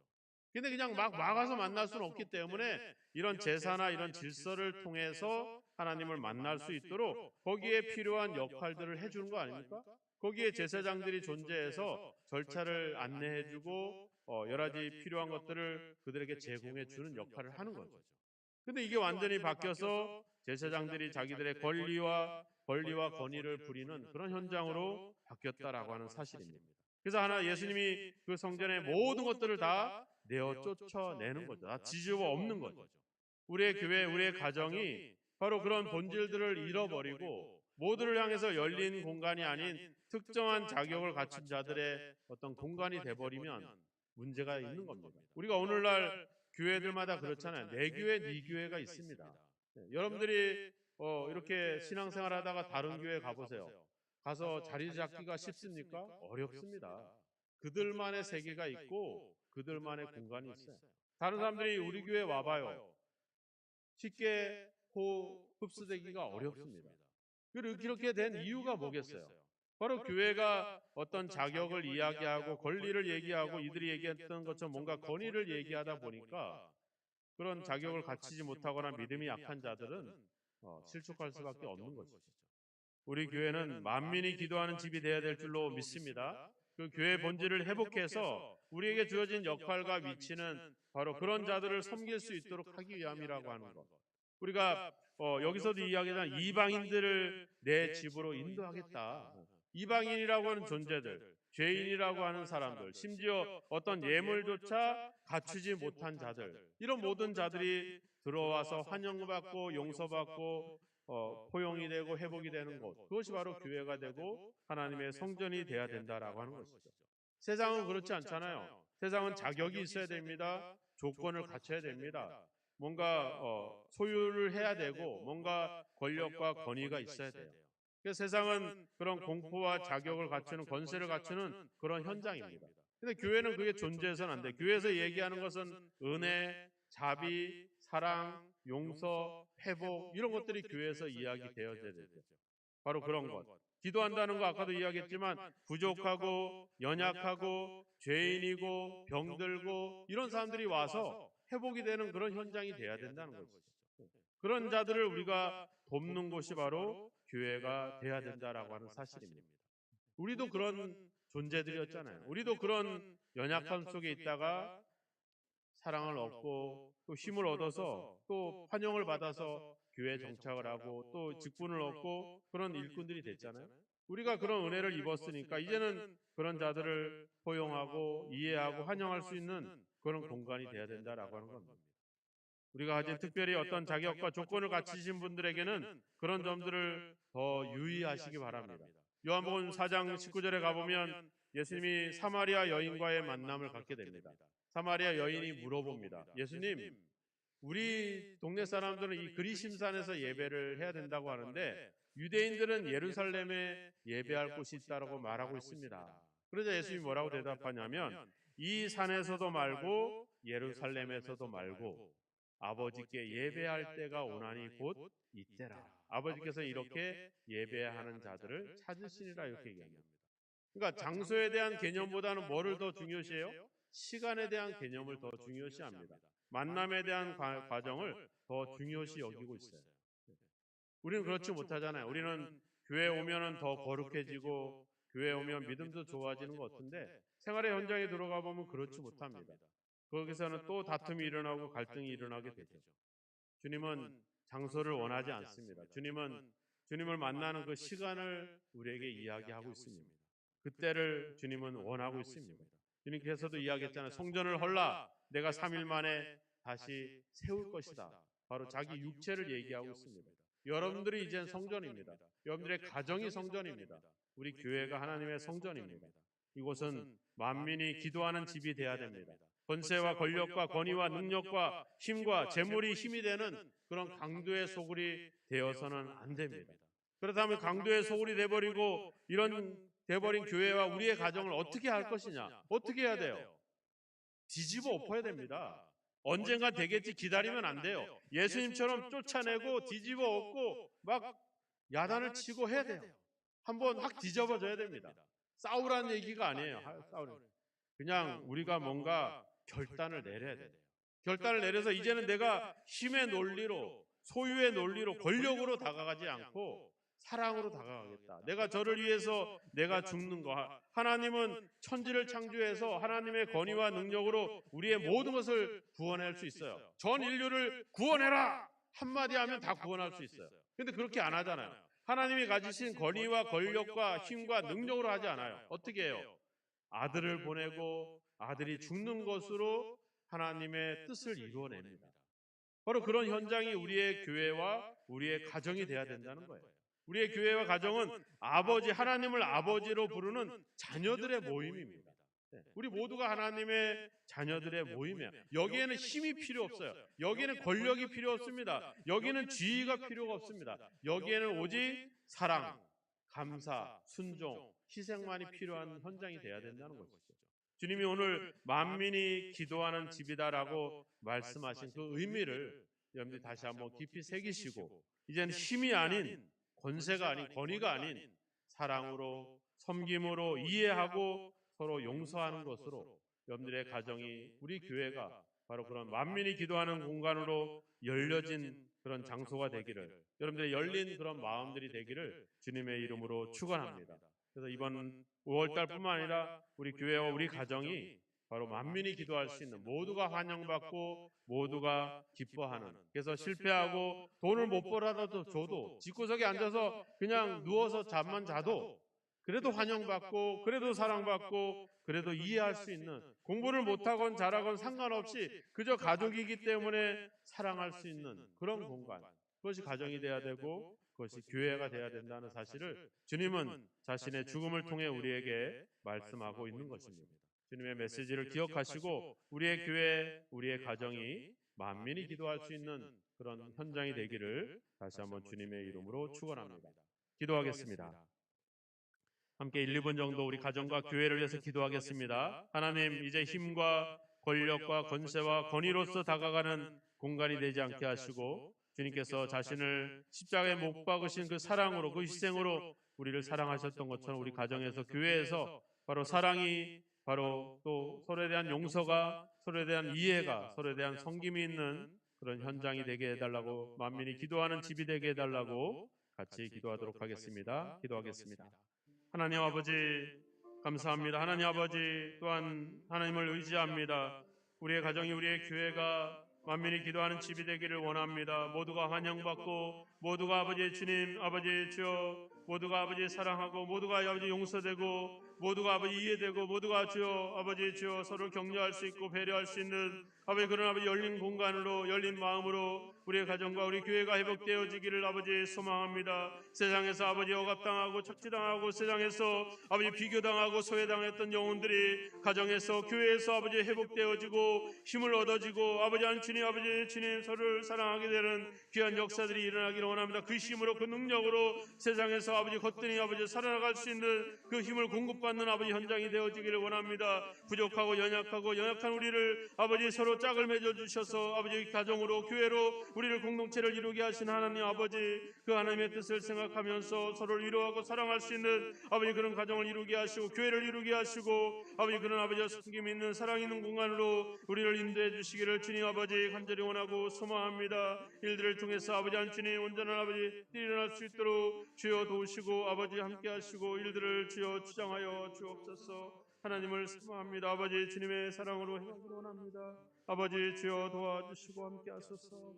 근데 그냥 막 와가서 만날 수는 없기 때문에 이런 제사나 이런 질서를 통해서 하나님을 만날 수 있도록 거기에 필요한 역할들을 해주는 거 아닙니까? 거기에 제사장들이 존재해서 절차를 안내해주고 여러 가지 필요한 것들을 그들에게 제공해주는 역할을 하는 거죠. 근데 이게 완전히 바뀌어서 제사장들이 자기들의 권리와 권위를 부리는 그런 현장으로 바뀌었다라고 하는 사실입니다. 그래서 예수님이 그 성전의 모든 것들을 다 내어 쫓아내는 거죠. 다 뒤집어 엎는 거죠. 우리의 교회, 우리의 가정이 바로 그런 본질들을 잃어버리고 모두를 향해서 열린 공간이 아닌 특정한 자격을 갖춘 자들의 어떤 공간이 돼버리면 문제가 있는 겁니다. 우리가 오늘날 교회들마다 그렇잖아요. 내 교회, 네 교회가 있습니다. 여러분들이 이렇게 신앙생활 하다가 다른 교회 가보세요. 가서 자리 잡기가 쉽습니까? 어렵습니다. 그들만의 세계가 있고 그들만의 공간이 있어요. 다른 사람들이 우리 교회 와봐요. 쉽게 흡수되기가 어렵습니다. 그렇게 된 이유가 뭐겠어요? 바로 교회가 어떤 자격을 이야기하고 권리를 얘기하고 이들이 얘기했던 것처럼 뭔가 권위를 얘기하다 보니까 그런 자격을 갖추지 못하거나 믿음이 약한 자들은 실족할 수밖에 없는 것이죠. 우리 교회는 만민이 기도하는 집이 되어야 될 줄로 믿습니다. 그 교회의 본질을 회복해서 우리에게 주어진 역할과 위치는 바로 그런 자들을 섬길 수 있도록 하기 위함이라고 하는 것. 우리가 여기서도 이야기하는 이방인들을 내 집으로 인도하겠다. 이방인이라고 하는 존재들, 죄인이라고 하는 사람들, 심지어 어떤 예물조차 갖추지 못한 자들, 이런 모든 자들이 들어와서 환영받고 용서받고 포용이 되고 회복이 되는 곳, 그것이 바로 교회가 되고 하나님의 성전이 돼야 된다라고 하는 것이죠. 세상은 그렇지 않잖아요. 세상은 자격이 있어야 됩니다. 조건을 갖춰야 됩니다. 뭔가 소유를 해야 되고 뭔가 권력과 권위가 있어야 돼요. 그래서 세상은 그런 공포와 자격을 갖추는 권세를 갖추는 그런 현장입니다. 근데 교회는 그게 존재해서는 안 돼. 교회에서 얘기하는 것은 은혜, 자비, 사랑, 용서, 회복 이런 것들이 교회에서 이야기되어져야 되죠. 바로 그런 것. 기도한다는 거 아까도 이야기했지만 부족하고 연약하고 죄인이고 병들고 이런 사람들이 와서 회복이 되는 그런 현장이 돼야 된다는 것이죠. 그런 자들을 우리가 돕는 곳이 바로 교회가 돼야 된다라고 하는 사실입니다. 우리도 그런 존재들이었잖아요. 우리도 그런 연약함 속에 있다가 사랑을 얻고 또 힘을 얻어서 또 환영을 받아서 교회에 정착을 하고 또 직분을 얻고 그런 일꾼들이 됐잖아요. 우리가 그런 은혜를 입었으니까 이제는 그런 자들을 포용하고 이해하고 환영할 수 있는 그런 공간이 돼야 된다라고 하는 겁니다. 우리가 가진 특별히 어떤 자격과 조건을 갖추신 분들에게는 그런 점들을 더 유의하시기 바랍니다. 요한복음 4장 19절에 가보면 예수님이 사마리아 여인과의 만남을 갖게 됩니다. 사마리아 여인이 물어봅니다. 예수님, 우리 동네 사람들은 이 그리심산에서 예배를 해야 된다고 하는데 유대인들은 예루살렘에 예배할 곳이 있다고 말하고 있습니다. 그러자 예수님이 뭐라고 대답하냐면 이 산에서도 말고 예루살렘에서도 말고 아버지께 예배할 때가 오나니 곧 이때라. 아버지께서 이렇게 예배하는 자들을 찾으시니라 이렇게 얘기합니다. 그러니까 장소에 대한 개념보다는 뭐를 더 중요시해요? 시간에 대한 개념을 더 중요시합니다. 만남에 대한 과정을 더 중요시 여기고 있어요. 우리는 그렇지 못하잖아요. 우리는 교회 오면은 더 거룩해지고 교회 오면 믿음도 좋아지는 것 같은데 생활의 현장에 들어가 보면 그렇지 못합니다. 거기서는 또 다툼이 일어나고 갈등이 일어나게 되죠. 주님은 장소를 원하지 않습니다. 주님을 만나는 그 시간을 우리에게 이야기하고 있습니다. 그때를 주님은 원하고 있습니다. 주님께서도 이야기했잖아요. 성전을 헐라 내가 3일 만에 다시 세울 것이다. 바로 자기 육체를 얘기하고 있습니다. 여러분들이 이젠 성전입니다. 여러분들의 가정이 성전입니다. 우리 교회가 하나님의 성전입니다. 이곳은 만민이 기도하는 집이 되어야 됩니다. 권세와 권력과 권위와 능력과 힘과 재물이 힘이 되는 그런 강도의 소굴이 되어서는 안 됩니다. 그렇다면 강도의 소굴이 돼버리고 이런 돼버린 교회와 우리의 가정을 어떻게 할 것이냐? 어떻게 해야 돼요? 뒤집어 엎어야 됩니다. 언젠가 되겠지 기다리면 안 돼요. 예수님처럼 쫓아내고 뒤집어 엎고 막 야단을 치고 해야 돼요. 한번 확 뒤집어져야 됩니다. 싸우라는 얘기가 아니에요. 그냥 우리가 뭔가 결단을 내려야 돼요. 결단을 내려서 이제는 내가 힘의 논리로 소유의 논리로 권력으로 다가가지 않고 사랑으로 다가가겠다. 내가 저를 위해서 내가 죽는 거. 하나님은 천지를 창조해서 하나님의 권위와 능력으로 우리의 모든 것을 구원할 수 있어요. 전 인류를 구원해라! 한마디 하면 다 구원할 수 있어요. 근데 그렇게 안 하잖아요. 하나님이 가지신 권위와 권력과 힘과 능력으로 하지 않아요. 어떻게 해요? 아들을 보내고 아들이 죽는 것으로 하나님의 뜻을 이루어냅니다. 바로 그런 현장이 우리의 교회와 우리의 가정이 돼야 된다는 거예요. 우리의 교회와 가정은 아버지, 하나님을 아버지로 부르는 자녀들의 모임입니다. 우리 모두가 하나님의 자녀들의 모임이에요. 여기에는 힘이 필요 없어요. 여기에는 권력이 필요 없습니다. 여기에는 지위가 필요가 없습니다. 여기에는 오직 사랑, 감사, 순종, 희생만이 필요한 현장이 돼야 된다는 것이죠. 주님이 오늘 만민이 기도하는 집이다라고 말씀하신 그 의미를 여러분들이 다시 한번 깊이 새기시고 이제는 힘이 아닌 권세가 아닌 권위가 아닌 사랑으로 섬김으로 이해하고 서로 용서하는 것으로 여러분들의 가정이 우리 교회가 바로 그런 만민이 기도하는 공간으로 열려진 그런 장소가 되기를 여러분들의 열린 그런 마음들이 되기를 주님의 이름으로 축원합니다. 그래서 이번 5월달뿐만 아니라 우리 교회와 우리 가정이 바로 만민이 기도할 수 있는 모두가 환영받고 모두가 기뻐하는 그래서 실패하고 돈을 못 벌어도 줘도 집구석에 앉아서 그냥 누워서 잠만 자도 그래도 환영받고 그래도 사랑받고 그래도 이해할 수 있는 공부를 못하건 잘하건 상관없이 그저 가족이기 때문에 사랑할 수 있는 그런 공간 그것이 가정이 돼야 되고 그것이 교회가 돼야 된다는 사실을 주님은 자신의 죽음을 통해 우리에게 말씀하고 있는 것입니다. 주님의 메시지를 기억하시고 우리의 교회, 우리의 가정이 만민이 기도할 수 있는 그런 현장이 되기를 다시 한번 주님의 이름으로 축원합니다. 기도하겠습니다. 함께 1, 2분 정도 우리 가정과 교회를 위해서 기도하겠습니다. 하나님, 이제 힘과 권력과 권세와 권위로서 다가가는 공간이 되지 않게 하시고 주님께서 자신을 십자가에 못 박으신 그 사랑으로 그 희생으로 우리를 사랑하셨던 것처럼 우리 가정에서 교회에서 바로 사랑이 바로 또 서로에 대한 용서가 서로에 대한 이해가 서로에 대한 섬김이 있는 그런 현장이 되게 해달라고 만민이 기도하는 집이 되게 해달라고 같이 기도하도록 하겠습니다. 기도하겠습니다. 하나님 아버지 감사합니다. 하나님 아버지 또한 하나님을 의지합니다. 우리의 가정이 우리의 교회가 만민이 기도하는 집이 되기를 원합니다. 모두가 환영받고 모두가 아버지 주님 아버지 주여 모두가 아버지 사랑하고 모두가 아버지 용서되고 모두가 아버지 이해되고 모두가 주여 아버지 주여 서로 격려할 수 있고 배려할 수 있는 아버지 그런 아버지 열린 공간으로 열린 마음으로 우리의 가정과 우리 교회가 회복되어지기를 아버지 소망합니다. 세상에서 아버지 억압당하고 착취당하고 세상에서 아버지 비교당하고 소외당했던 영혼들이 가정에서 교회에서 아버지 회복되어지고 힘을 얻어지고 아버지 주님 아버지 주님 서로를 사랑하게 되는 귀한 역사들이 일어나기를 원합니다. 그 힘으로 그 능력으로 세상에서 아버지 거뜬히 아버지 살아나갈 수 있는 그 힘을 공급받는 사랑받는 아버지 현장이 되어지기를 원합니다. 부족하고 연약한 우리를 아버지 서로 짝을 맺어 주셔서 아버지 가정으로 교회로 우리를 공동체를 이루게 하신 하나님 아버지, 그 하나님의 뜻을 생각하면서 서로를 위로하고 사랑할 수 있는 아버지 그런 가정을 이루게 하시고 교회를 이루게 하시고 아버지 그런 아버지와 섬김 있는 사랑 있는 공간으로 우리를 인도해 주시기를 주님 아버지 간절히 원하고 소망합니다. 일들을 통해서 아버지 주님 온전한 아버지 일어날 수 있도록 주여 도우시고 아버지 함께 하시고 일들을 주여 주장하여 주옵소서. 하나님을 사모합니다. 아버지 주님의 사랑으로 행하기를 원합니다. 아버지 주여 도와주시고 함께 하소서.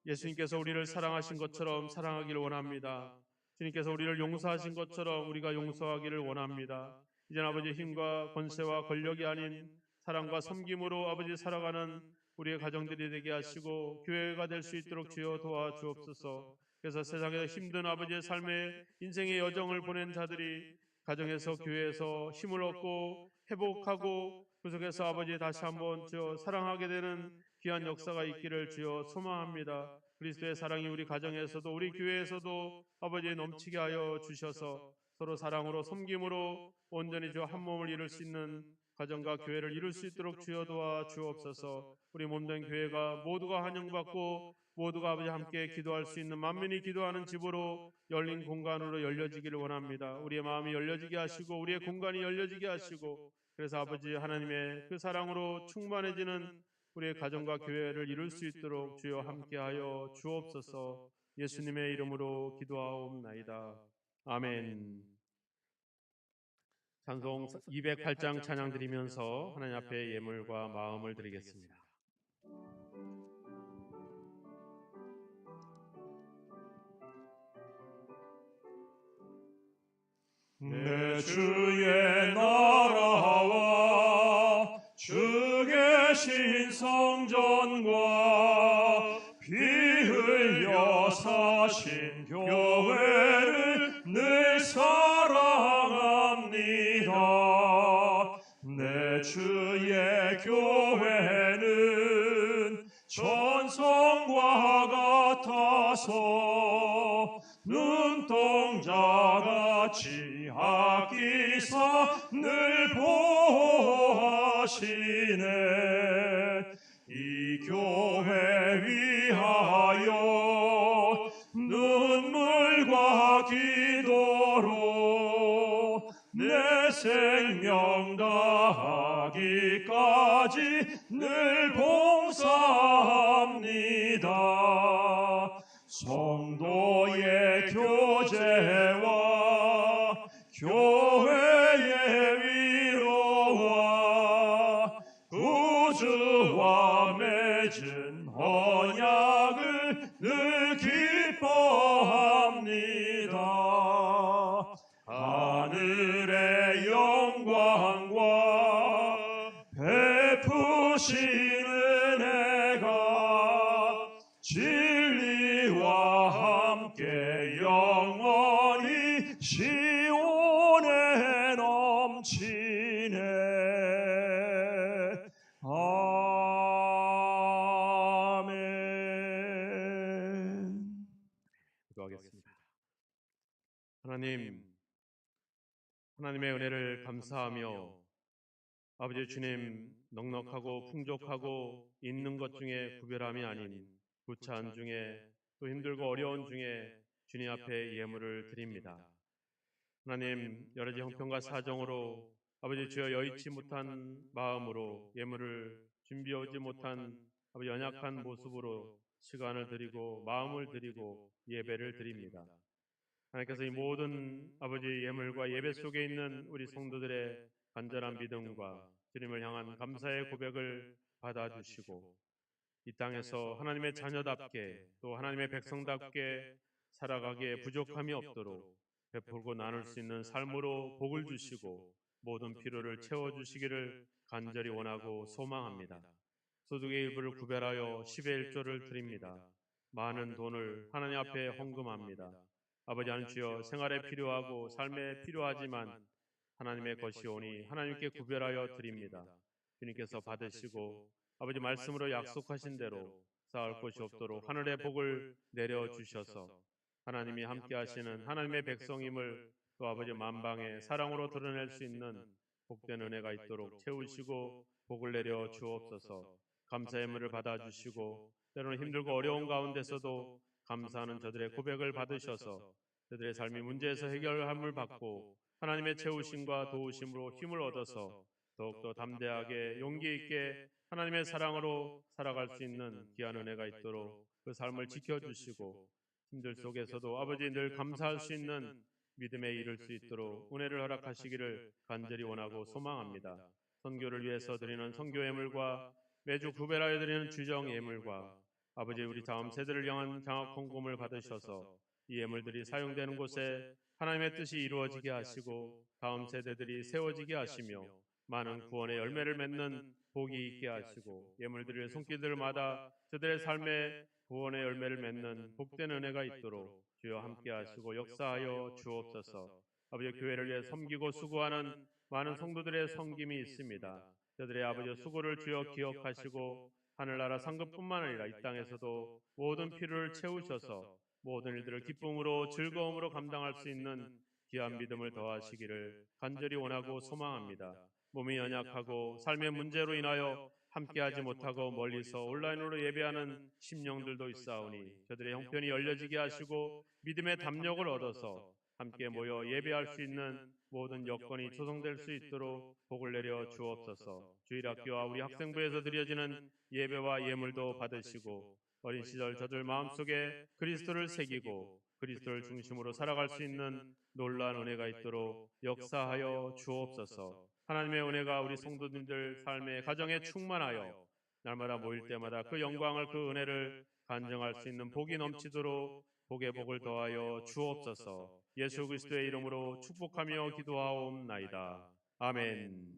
예수님께서 우리를 사랑하신 것처럼 사랑하기를 원합니다. 주님께서 우리를 용서하신 것처럼 우리가 용서하기를 원합니다. 이젠 아버지 힘과 권세와 권력이 아닌 사랑과 섬김으로 아버지 살아가는 우리의 가정들이 되게 하시고 교회가 될 수 있도록 주여 도와주옵소서. 그래서 세상에서 힘든 아버지의 삶의 인생의 여정을 보낸 자들이 가정에서 교회에서 힘을 얻고 회복하고 그 속에서 아버지 다시 한번 주여 사랑하게 되는 귀한 역사가 있기를 주여 소망합니다. 그리스도의 사랑이 우리 가정에서도 우리 교회에서도 아버지 넘치게 하여 주셔서 서로 사랑으로 섬김으로 온전히 주 한 몸을 이룰 수 있는 가정과 교회를 이룰 수 있도록 주여 도와 주옵소서. 우리 몸된 교회가 모두가 환영받고 모두가 아버지 함께 기도할 수 있는 만민이 기도하는 집으로 열린 공간으로 열려지기를 원합니다. 우리의 마음이 열려지게 하시고 우리의 공간이 열려지게 하시고 그래서 아버지 하나님의 그 사랑으로 충만해지는 우리의 가정과 교회를 이룰 수 있도록 주여 함께하여 주옵소서. 예수님의 이름으로 기도하옵나이다. 아멘. 찬송 208장 찬양 드리면서 하나님 앞에 예물과 마음을 드리겠습니다. 내 주의 나라와 주 계신 성전과 피 흘려 사신 교회를 늘 사랑합니다. 내 주의 교회는 천성과 같아서 눈동자같이 아끼사 늘 보호하시네. 이 교회 위하여 눈물과 기도로 내 생명 다하기까지 늘 봉사합니다. 성도의 교제와 교회의 위로와 구주와 맺은 언약을 늘 기뻐합니다. 하늘의 영광과 베푸시는 은혜가 진리와 함께 영원히 시온에 넘치네. 아멘. 기도하겠습니다. 하나님의 은혜를 감사하며 아버지 주님 넉넉하고 풍족하고 있는 것 중에 구별함이 아닌 부차한 중에 또 힘들고 어려운 중에 주님 앞에 예물을 드립니다. 하나님 여러 가지 형편과 사정으로 아버지 주여 여의치 못한 마음으로 예물을 준비하지 못한 아버지 연약한 모습으로 시간을 드리고 마음을 드리고 예배를 드립니다. 하나님께서 이 모든 아버지 예물과 예배 속에 있는 우리 성도들의 간절한 믿음과 주님을 향한 감사의 고백을 받아주시고 이 땅에서 하나님의 자녀답게 또 하나님의 백성답게 살아가기에 부족함이 없도록 베풀고 나눌 수 있는 삶으로 복을 주시고 모든 필요를 채워주시기를 간절히 원하고 소망합니다. 소득의 일부를 구별하여 10의 1조를 드립니다. 많은 돈을 하나님 앞에 헌금합니다. 아버지 하나님 주여 생활에 필요하고 삶에 필요하지만 하나님의 것이오니 하나님께 구별하여 드립니다. 주님께서 받으시고 아버지 말씀으로 약속하신 대로 쌓을 곳이 없도록 하늘의 복을 내려주셔서 하나님이 함께 하시는 하나님의 백성임을 또 아버지 만방에 사랑으로 드러낼 수 있는 복된 은혜가 있도록 채우시고 복을 내려 주옵소서. 감사의 물을 받아주시고 때로는 힘들고 어려운 가운데서도 감사하는 저들의 고백을 받으셔서 저들의 삶이 문제에서 해결함을 받고 하나님의 채우심과 도우심으로 힘을 얻어서 더욱더 담대하게 용기 있게 하나님의 사랑으로 살아갈 수 있는 귀한 은혜가 있도록 그 삶을 지켜주시고 힘들 속에서도 아버지 늘 감사할 수 있는 믿음에 이를 수 있도록 은혜를 허락하시기를 간절히 원하고 소망합니다. 선교를 위해서 드리는 선교 예물과 매주 구별하여 드리는 주정 예물과 아버지 우리 다음 세대를 향한 장학 헌금을 받으셔서 이 예물들이 사용되는 곳에 하나님의 뜻이 이루어지게 하시고 다음 세대들이 세워지게 하시며 많은 구원의 열매를 맺는 복이 있게 하시고 예물들의 손길들마다 저들의 삶에 구원의 열매를 맺는 복된 은혜가 있도록 주여 함께 하시고 역사하여 주옵소서. 아버지 교회를 위해 섬기고 수고하는 많은 성도들의 섬김이 있습니다. 저들의 아버지 수고를 주여 기억하시고 하늘나라 상급뿐만 아니라 이 땅에서도 모든 필요를 채우셔서 모든 일들을 기쁨으로 즐거움으로 감당할 수 있는 귀한 믿음을 더하시기를 간절히 원하고 소망합니다. 몸이 연약하고 삶의 문제로 인하여 함께하지 못하고 멀리서 온라인으로 예배하는 심령들도 있사오니 저들의 형편이 열려지게 하시고 믿음의 담력을 얻어서 함께 모여 예배할 수 있는 모든 여건이 조성될 수 있도록 복을 내려 주옵소서. 주일학교와 우리 학생부에서 드려지는 예배와 예물도 받으시고 어린 시절 저들 마음속에 그리스도를 새기고 그리스도를 중심으로 살아갈 수 있는 놀라운 은혜가 있도록 역사하여 주옵소서. 하나님의 은혜가 우리 성도님들 삶의 가정에 충만하여 날마다 모일 때마다 그 영광을 그 은혜를 간증할 수 있는 복이 넘치도록 복의 복을 더하여 주옵소서. 예수 그리스도의 이름으로 축복하며 기도하옵나이다. 아멘.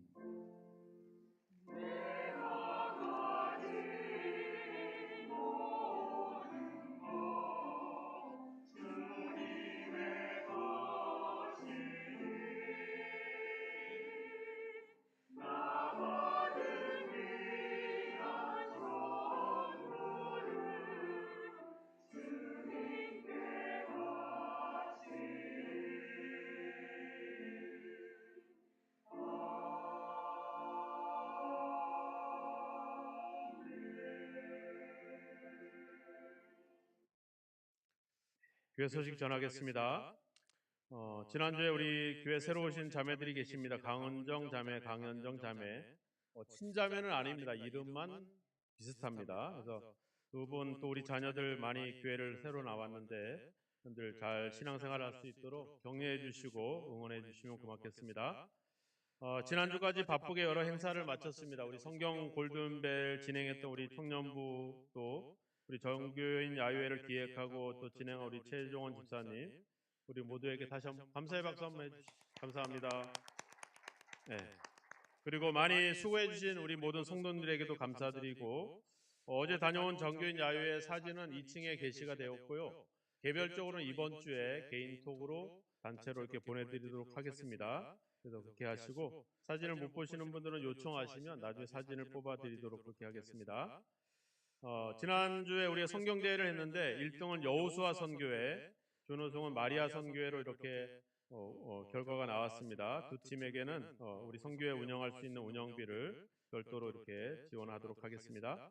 교회 소식 전하겠습니다. 지난주에 우리 교회 새로 오신 자매들이 계십니다. 강은정 자매, 강현정 자매. 친자매는 아닙니다. 이름만 비슷합니다. 그래서 두 분 또 우리 자녀들 많이 교회를 새로 나왔는데 늘 잘 신앙생활 할 수 있도록 격려해 주시고 응원해 주시면 고맙겠습니다. 지난주까지 바쁘게 여러 행사를 마쳤습니다. 우리 성경 골든벨 진행했던 우리 청년부 또 우리 정교인 야유회를 기획하고 또 진행한 우리 최종원 집사님 우리 모두에게 다시 한번 감사의 박수 한번 해주시죠. 감사합니다. 네. 그리고 많이 수고해 주신 우리 모든 성도님들에게도 감사드리고 어제 다녀온 정교인 야유회 사진은 2층에 게시가 되었고요. 개별적으로는 이번 주에 개인톡으로 단체로 이렇게 보내드리도록 하겠습니다. 그래서 그렇게 하시고 사진을 못 보시는 분들은 요청하시면 나중에 사진을 뽑아드리도록 그렇게 하겠습니다. 지난주에 우리가 성경대회를 했는데 1등은 여호수아 선교회, 준우승은 마리아 선교회로 이렇게 결과가 나왔습니다. 두 팀에게는 우리 선교회 운영할 수 있는 운영비를 별도로 이렇게 지원하도록 하겠습니다.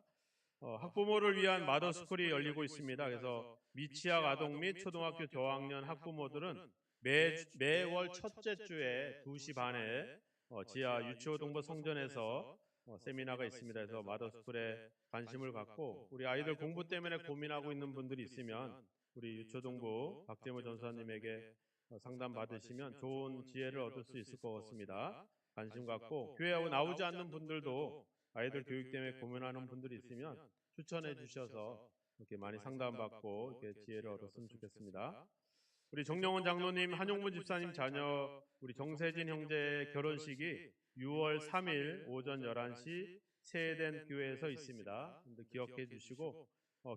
학부모를 위한 마더스쿨이 열리고 있습니다. 그래서 미취학 아동 및 초등학교 저학년 학부모들은 매월 첫째 주에 2시 반에 지하 유치호동부 성전에서 세미나가 있습니다. 그래서 마더스쿨에 관심을 갖고 우리 아이들 공부 때문에 고민하고 있는 분들이 있으면 우리 유초동부 박재무 전사님에게 상담 받으시면 좋은 지혜를 얻을 수 있을 것 같습니다. 관심 갖고 교회에 나오지 않는 분들도 아이들 교육 때문에 고민하는 분들이 있으면 추천해 주셔서 이렇게 많이 상담받고 이렇게 지혜를 얻었으면 좋겠습니다. 우리 정영원 장로님, 한용문 집사님 자녀 우리 정세진 형제의 결혼식이 6월 3일 오전 11시 세eden 교회에서 있습니다. 기억해 주시고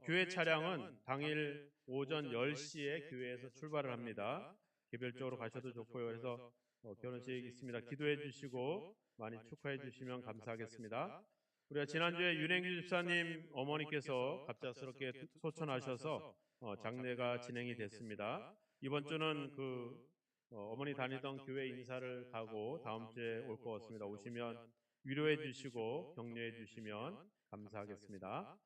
교회 차량은 당일 오전 10시에 교회에서 출발을 합니다. 개별적으로 가셔도 좋고요. 그래서 결혼식이 있습니다. 기도해 주시고 많이 축하해 주시면 감사하겠습니다. 우리가 지난주에 윤행규 집사님 어머니께서 갑작스럽게 소천하셔서 장례가 진행이 됐습니다. 이번 주는 그 어머니 다니던 교회 인사를 가고 다음 주에 올 것 같습니다. 오시면 위로해 주시고 격려해 주시면 감사하겠습니다.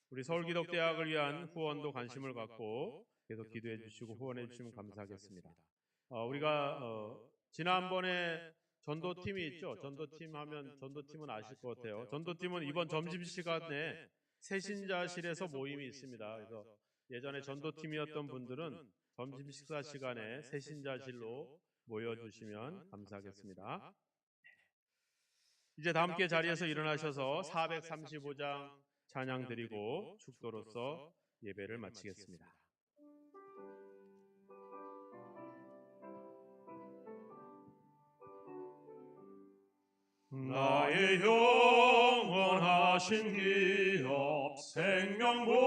우리 서울기독대학을 위한 후원도 관심을 갖고 계속 기도해 주시고 후원해 주시면 감사하겠습니다. 우리가 지난번에 전도팀이 있죠. 전도팀 하면 전도팀은 아실 것 같아요. 전도팀은 이번 점심시간에 새신자실에서 모임이 있습니다. 그래서 예전에 전도팀이었던 분들은 점심 식사 시간에 새신자실로 모여주시면 감사하겠습니다. 이제 다 함께 자리에서 일어나셔서 435장 찬양 드리고 축도로서 예배를 마치겠습니다. 나의 영원하신 기업 생명보다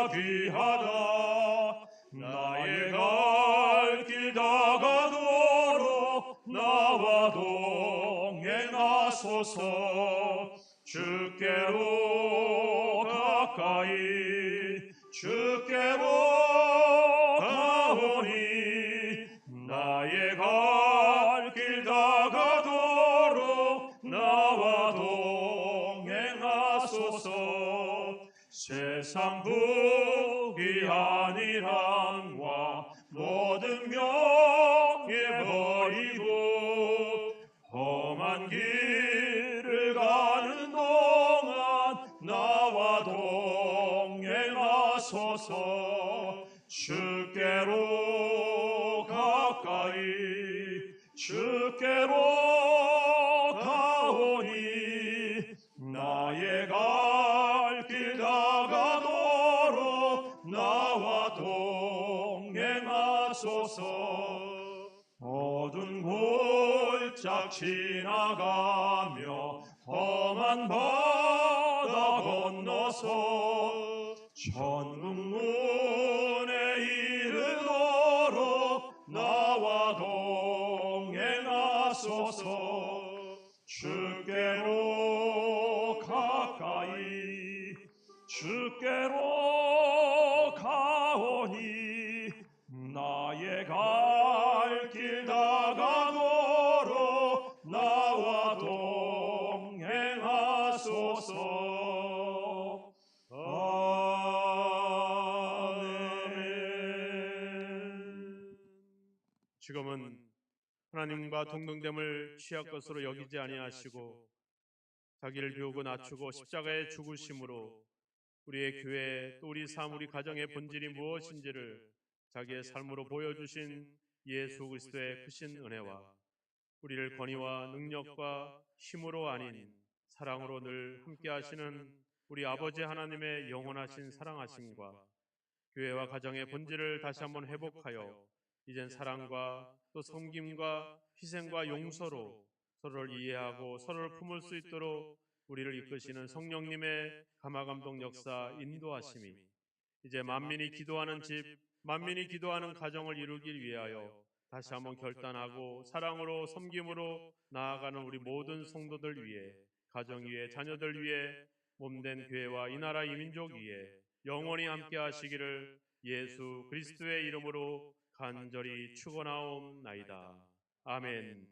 귀하다. 나의 갈 길 다가도록 나와 동행하소서. 주께로 가까이 주께로 가오니 나의 갈 길 다가도록 나와 동행하소서. 세상 부귀 아니함과 모든 명예 버리고 험한 길을 가는 동안 나와 동행하소서. 주께로 가까이 주께로 가오니 나의 갈 길 다가도록 나와 동행하소서. 어두운 골짝 지나가며 험한 바다 건너서 천국 문에 이르도록 나와 동행하소서. 주께로 가까이 주께로 가오니 나의 갈 길 다가도록 나와 동행하소서. 아멘. 지금은 하나님과 동등됨을 취할 것으로 여기지 아니하시고 자기를 비우고 낮추고 십자가에 죽으심으로 우리의 교회 또 우리 삶 우리 가정의 본질이 무엇인지를 자기의 삶으로 보여주신 예수 그리스도의 크신 은혜와 우리를 권위와 능력과 힘으로 아닌 사랑으로 늘 함께 하시는 우리 아버지 하나님의 영원하신 사랑하심과 교회와 가정의 본질을 다시 한번 회복하여 이젠 사랑과 또 섬김과 희생과 용서로 서로를 이해하고 서로를 품을 수 있도록 우리를 이끄시는 성령님의 감화감동 역사 인도하심이 이제 만민이 기도하는 집, 만민이 기도하는 가정을 이루길 위하여 다시 한번 결단하고 사랑으로 섬김으로 나아가는 우리 모든 성도들 위해 가정 위에 자녀들 위해 몸된 교회와 이 나라 이 민족 위에 영원히 함께 하시기를 예수 그리스도의 이름으로 간절히 축원하옵나이다. 아멘.